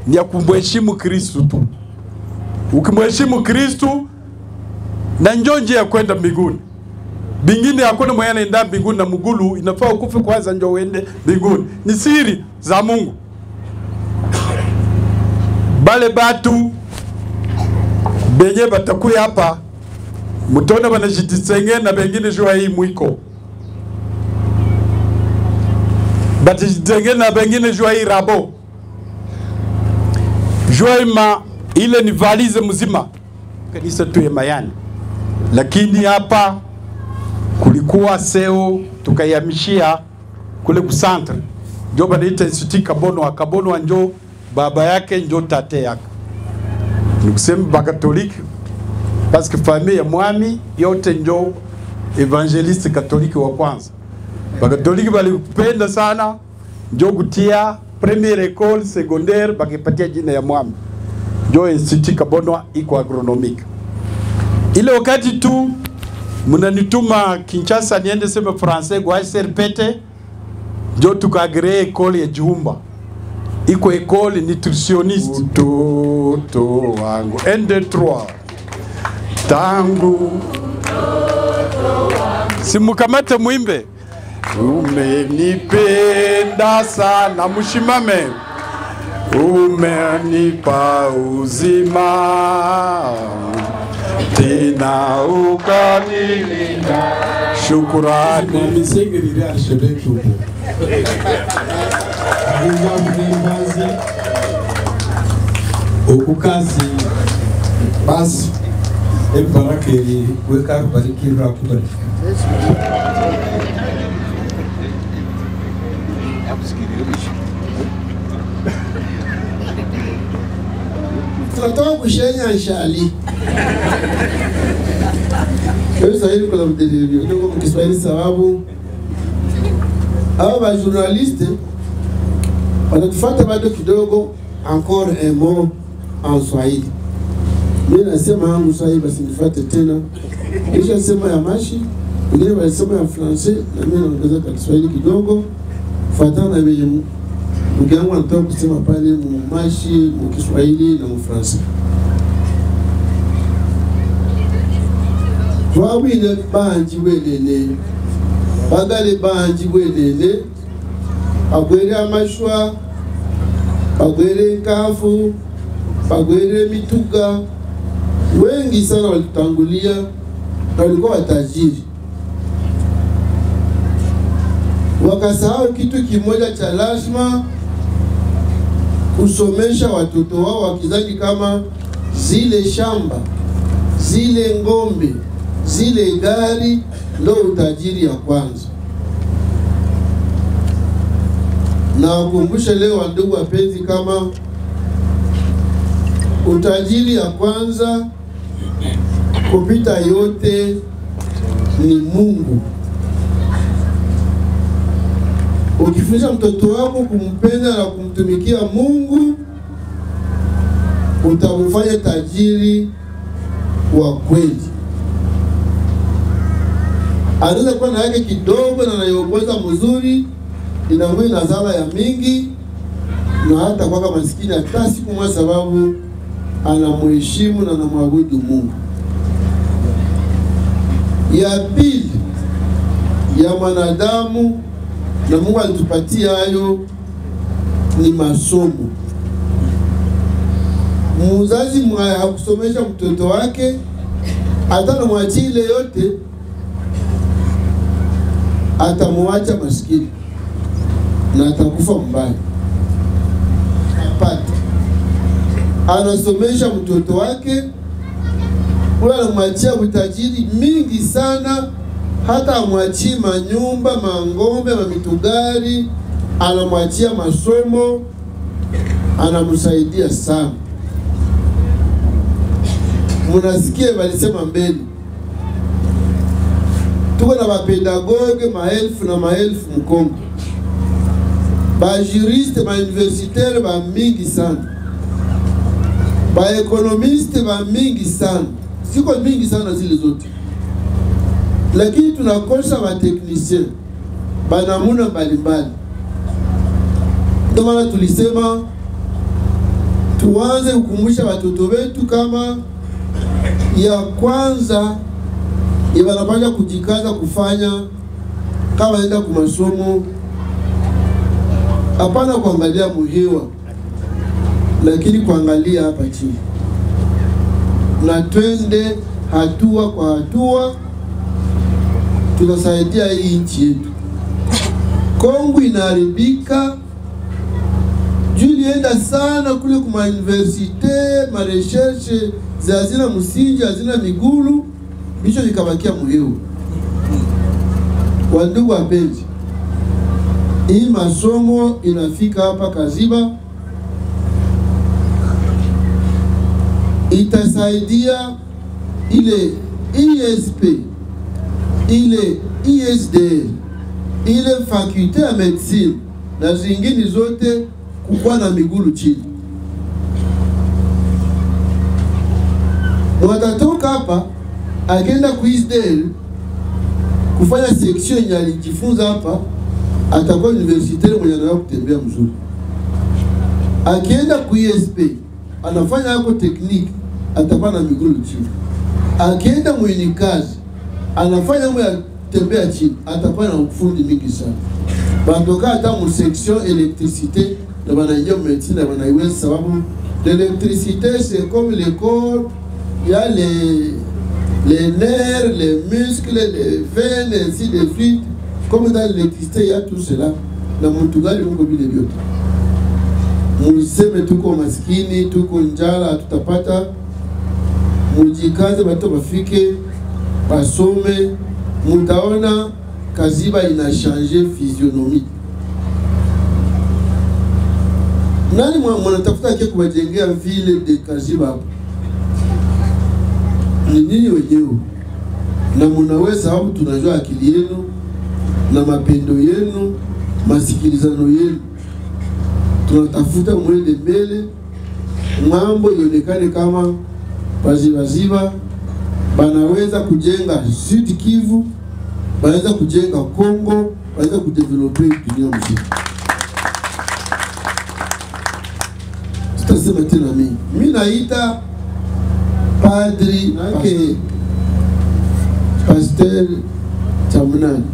ni ya kumheshimu Kristu tu. Ukimheshimu Kristu, na njoo njia ya kwenda mbinguni. Bingine hakuna mwenye anaenda mbinguni na mgulu, inafaa ukufe kwanza njoo uende mbinguni. Ni siri za Mungu. Bale batu benye batakuya hapa, mutona banajititsenge na bengine jua hii mwiko. Batijitenge na bengine jua hii rabo. Jua ima ile ni valize mzima. Kanisa tu ya Mayani. Lakini hapa kulikuwa seo tukayamishia kule kusantre. Njo banaita Institut Kabono, Kabono njo baba yake njo tate yake. Nikusema bakatoliki parce que famille ya mwami yote njo evangeliste katoliki wa kwanza. Bakatoliki balipenda sana njo kutia première école secondaire bakipatia jina ya mwami. Njo Institut Kabono iko agronomique. Ile wakati tu munanituma Kinshasa niende sema français kwa serpete, njo tukagree école ya Jumba. Iko école nutritionniste. Utoto wangu 1 2 3 tangu simukamate muimbe umenipenda sana mushimame umenipa uzima tena ukanilinda shukurani misengeri archevêque ubu Mbazi okukazi basi ebarakeri weka barikira kubarika tunataka kushenya shali kwa sababu kuna mdelili ndio kwa Kiswahili sababu Hawa ba journaliste wanatufuata bado kidogo, encore un mot en Swahili. Mimi nasema yangu Swahili, basi nifuate tena. Kisha sema ya Mashi, wengine walisema ya Francais, na mimi naongeza kwa Kiswahili kidogo. Fuatana na vile ndugu yangu anataka kusema pale mu Mashi, mu Kiswahili na mu Francais. Twawile banji welele, bagale banji welele, bagwere amashwa, bagwere nkafu, bagwere mituga. Wengi sana walitutangulia na walikuwa watajiri. Wakasahau kitu kimoja cha lazima, kusomesha watoto wao, wakizani kama zile shamba, zile ngombe, zile gari ndo utajiri ya kwanza. Na wakumbushe leo ndugu wapenzi, kama utajiri ya kwanza kupita yote ni Mungu. Ukifundisha mtoto wako kumpenda na kumtumikia Mungu, utamfanya tajiri wa kweli. Anaweza kuwa na yake kidogo na anaiongoza mzuri, inakuwa na zala ya mingi, na hata kwa maskini hata siku moja, sababu anamheshimu na anamwabudu Mungu. Ya pili ya mwanadamu na Mungu alitupatia hayo ni masomo. Mzazi hakusomesha mtoto wake, hata na mwachile yote atamuacha maskini na atakufa mbaya. Apata anasomesha mtoto wake, ule anamwachia utajiri mingi sana, hata amwachie manyumba, mangombe, mamitugari, anamwachia masomo, anamsaidia sana. Munasikia walisema mbele, tuko na mapedagoge maelfu na maelfu Mkongo, ba juriste, ba universitaire ba mingi sana, ba economiste ba mingi sana. Siko mingi sana zile zote, lakini tunakosa ba technicien banamuna mbalimbali. Ndio maana tulisema tuanze kukumbusha watoto wetu kama ya kwanza wanapaswa kujikaza kufanya kama enda kwa masomo, hapana kuangalia muhewa, lakini kuangalia hapa chini, na twende hatua kwa hatua, tunasaidia hii nchi yetu. Kongo inaharibika, Julienda sana kule kuma universite, ma recherche hazina msingi, hazina migulu, bicho vikabakia muhewa. Wandugu wapenzi, hii masomo inafika hapa Kaziba, itasaidia ile ISP, ile ISDR, ile fakulte ya medicine na zingine zote kukuwa na migulu chini. Watatoka hapa akienda ku ISDR kufanya section yenye alijifunza hapa, atakuwa universitaire mwenye anaweza kutembea mzuri. Akienda ku ISP anafanya hapo technique, atakuwa na migulu chini. Akienda mwenye kazi anafanya mambo ya tembea chini, atakuwa na ufundi mingi sana. Bandoka hata mu section électricité na banaingia médecine na banaiweza, sababu l'électricité c'est comme le corps, il y a les nerfs, les muscles, les veines, ainsi de suite. Comme dans l'électricité, il y a tout cela. Na Mtugali Mungu vile vyote. Museme tuko maskini, tuko njala, tutapata. Mujikaze bato bafike, basome, mutaona Kaziba ina changer physionomie. Nani mwanatafuta kia kuwajengea vile de Kaziba hapo? Ni nini wenyewe? Na munaweza hapo, tunajua akili yenu na mapendo yenu masikilizano yenu. Tunatafuta mwende mbele, mambo ionekane kama waziwaziwa banaweza kujenga Sud Kivu, banaweza kujenga Kongo, banaweza kudevelope dunia mzima. Tutasema tena mimi naita padri nake Pasteur Chamunani.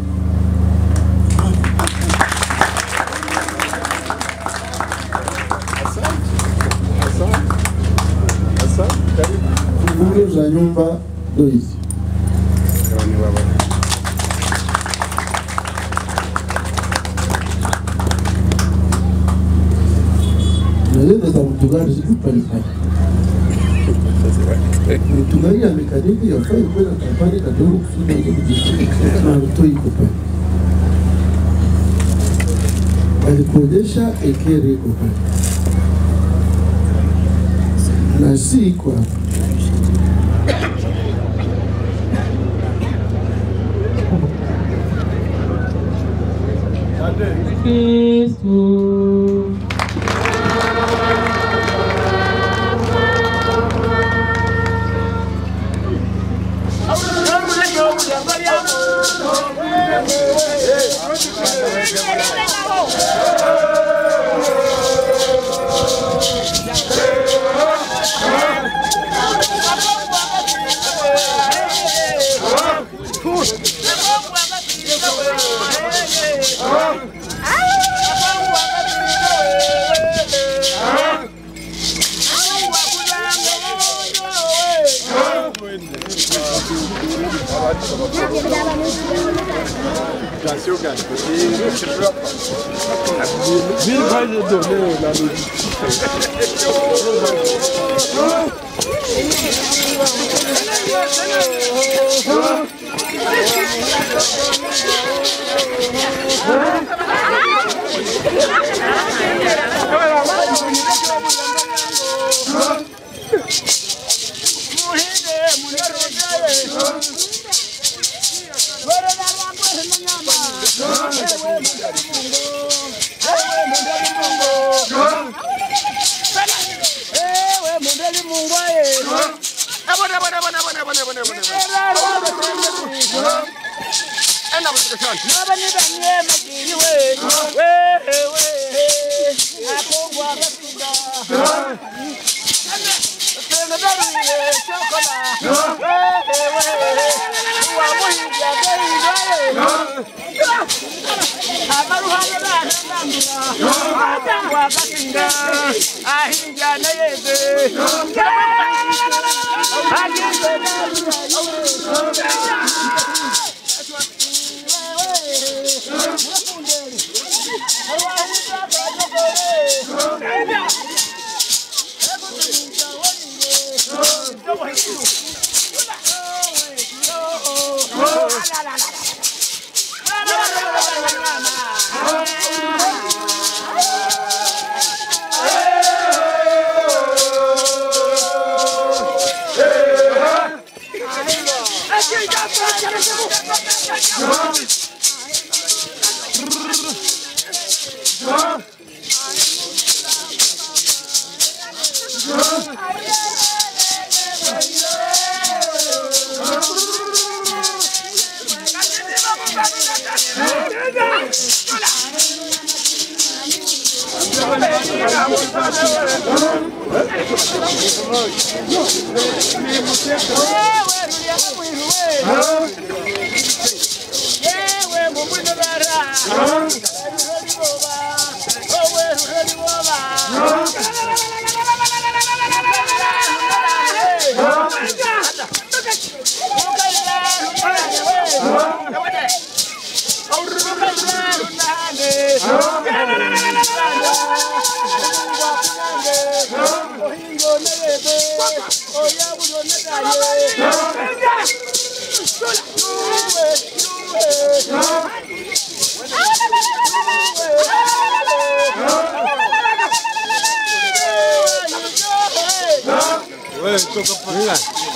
Funguo za nyumba ndo hizi. Nalena za mtugari zikupali pali. Mtugari ya mekaniki ya fai kwena kampani kadogo kusuna hizo kujisika na utoi kupali. Alikodesha ekere kupali. Na si kwa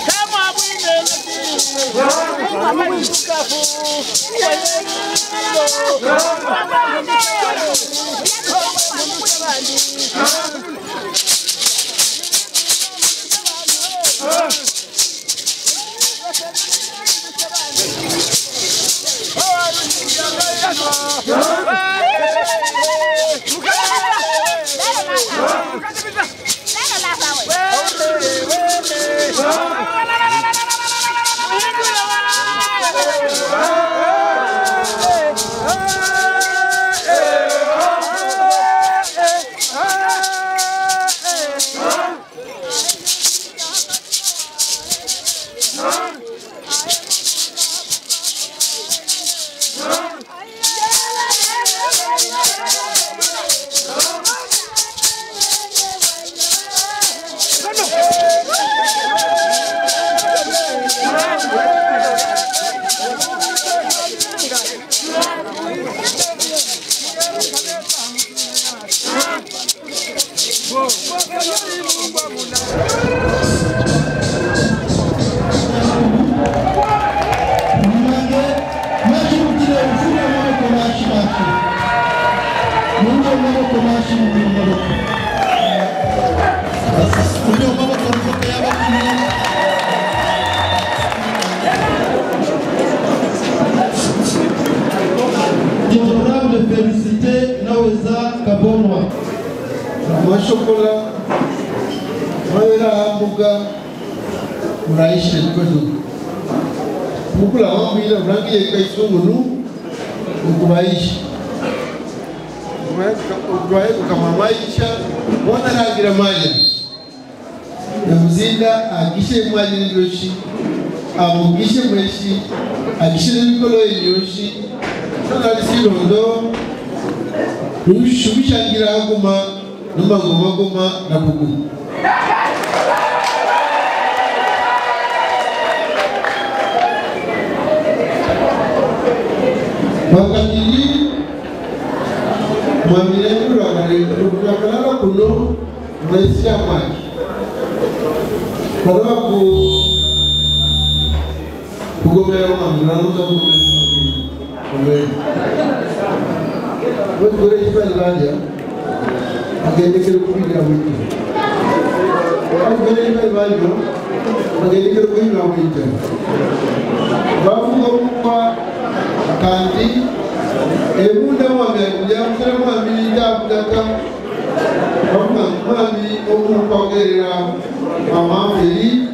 Kama Félicité Naweza Kabonwa. Mashokola Mawela Muga Muraisha Kodo. Mukula wangu ile rangi ya kaisungunu ukubaishi. Ukubaishi kama maisha wana rangira maja. Na mzinda agishe mwali ndoshi. Amugishe mweshi. Agishe mikolo yoshi. Sana lisirondo Shubishangira goma Numangoma goma na bugu Wakatili Mwamilengu Rakanala kuno Mwesia maki Kwa kugomea Mwamilanuza kugomea Watu gore jibali baja, agende kero kuhiga wiki. Watu gore jibali baja, agende kero kuhiga wiki. Bafu kwa kandi, ebunda mwamia kuja, msana mwamia jabudaka. Bafu mwamia omu kwa gerera mama feli,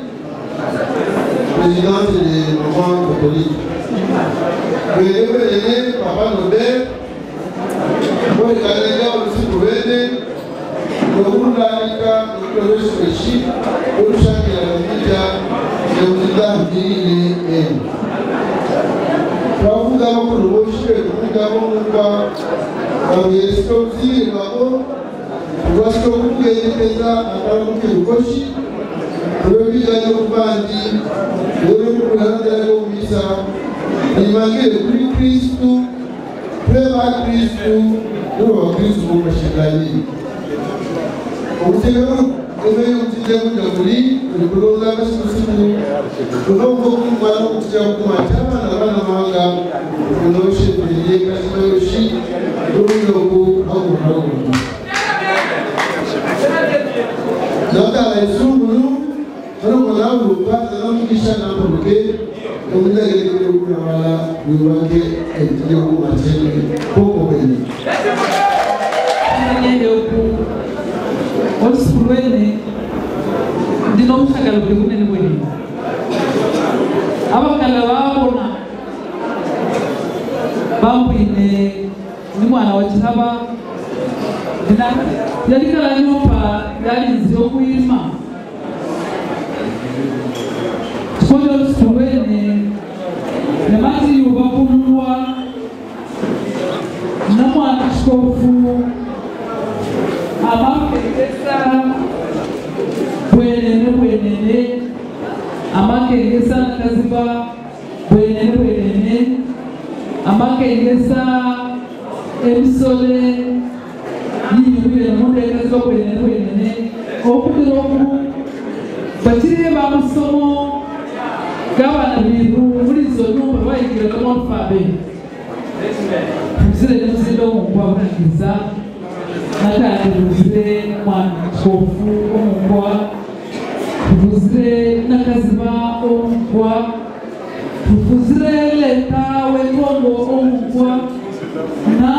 présidente de maman catholique. Wele papa Nobel. Kwa kanega usiku wende Nogundalika Nogundalika Nogundalika Nogundalika Nogundalika Nogundalika Wafuga wako nuboshwe Kumunga wamunga Wawesko uziri wako Wasko kuke nipeza Akara kuke nuboshi Uwebiga nyokubandi Uwebiga nyokubisa Nimangile kuri Kristu Prema Kristu Uwa Kristu kumashikani Umusegano Uwe umtijemu jamuli Ulikuloza masimusimu Unombo kumwana Kutijemu kumatama na wana manga Unoshe Pili Kasima yoshi Unobu Hagu Hagu Naka Aisungulu Unobu Hagu Pata Namukisha Namuke Umida Gele Kuna Wala Uwake Etijemu kumatene Koko Beni Olskulwene ndino mshakalo kune ni mweni abakala babona bambwine ni mwana wa Kihaba ndina yalikala nyumba yali nzio kuima kono olskulwene namati yubabulwa na mwana shikofu amakengesa bwenene amakengesa nakaziba bwenene amakengesa emisole yiyubire mundu ekaziba bwenene okubira oku bakiriye bamusomo gabana bintu muri izo numba bayigiragamo alfabe zire n'izindi mu kubaburangiza n'akandi buzire mwancofu omukwa tuvuzire n'akaziba omukwa tuvuzire leta w'engongo omukwa na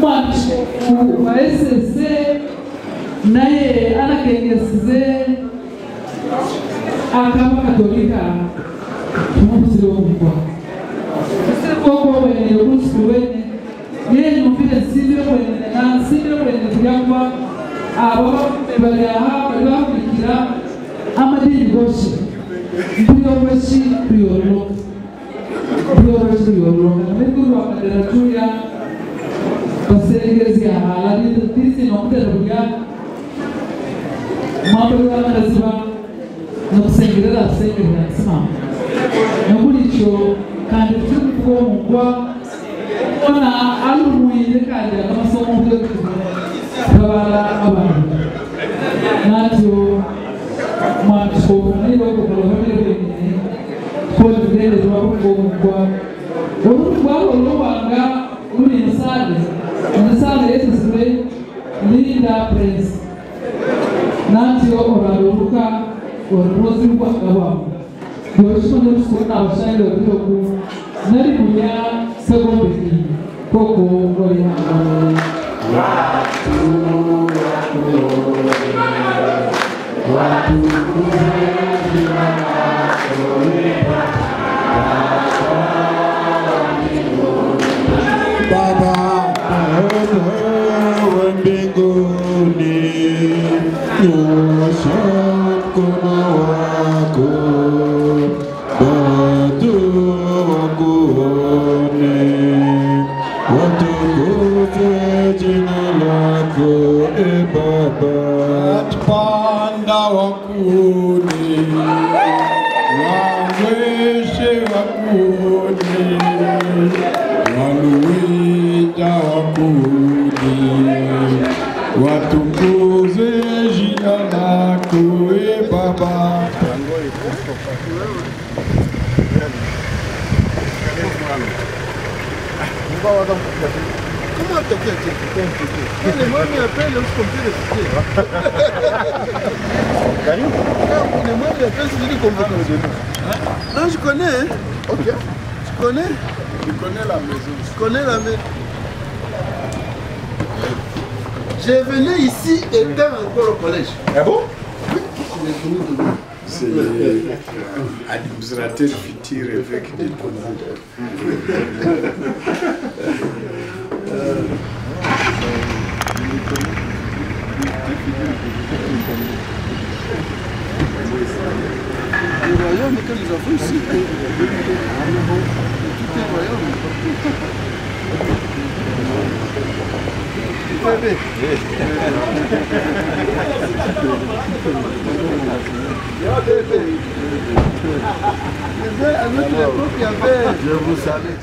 mwancofu wa SSC naye anakengesize akaba katolika tumuvuzire omukwa koko wene yokusi wene yeye mufile sibire wene na sibire wene kuyakwa abo bali aha bali bakurikira amadini gose buyoroshi buyoro namekuru wakadera tuya baserengezi ahala ndisi nomutera buya mabali wakaziba nokusengerera sengerera simama nokulicho kandi tuko mukwa ona alumuye kandi amasomo kubara abantu natyo mwacho niba ko kolomere ko ndere ko mukwa urumva urubanga uri insale yesizwe linda press natyo oraruka orozi kwa kabamu yoshimane kusona abashayiro bitoku nari munya segombeki koko ngori hano Baba wa mbinguni nyosha mkono wako watu wakuone, watukuze jina lako e Baba. Panda wakuone, waweshe wakuone, waluwinda wakuone, watukuze jina lako e Baba. Comment t'appelles? Moi, je m'appelle, je comprends le sujet. Moi, je m'appelle, je dis complètement. Non, je connais. Hein? Ok. Je connais. Tu connais la maison. Je connais la maison. Je venais ici étant encore au collège. Ah bon? Oui. C'est administrateur futur évêque de Tonanda. Le royaume que nous avons ici, tout est royaume. Je vous salue.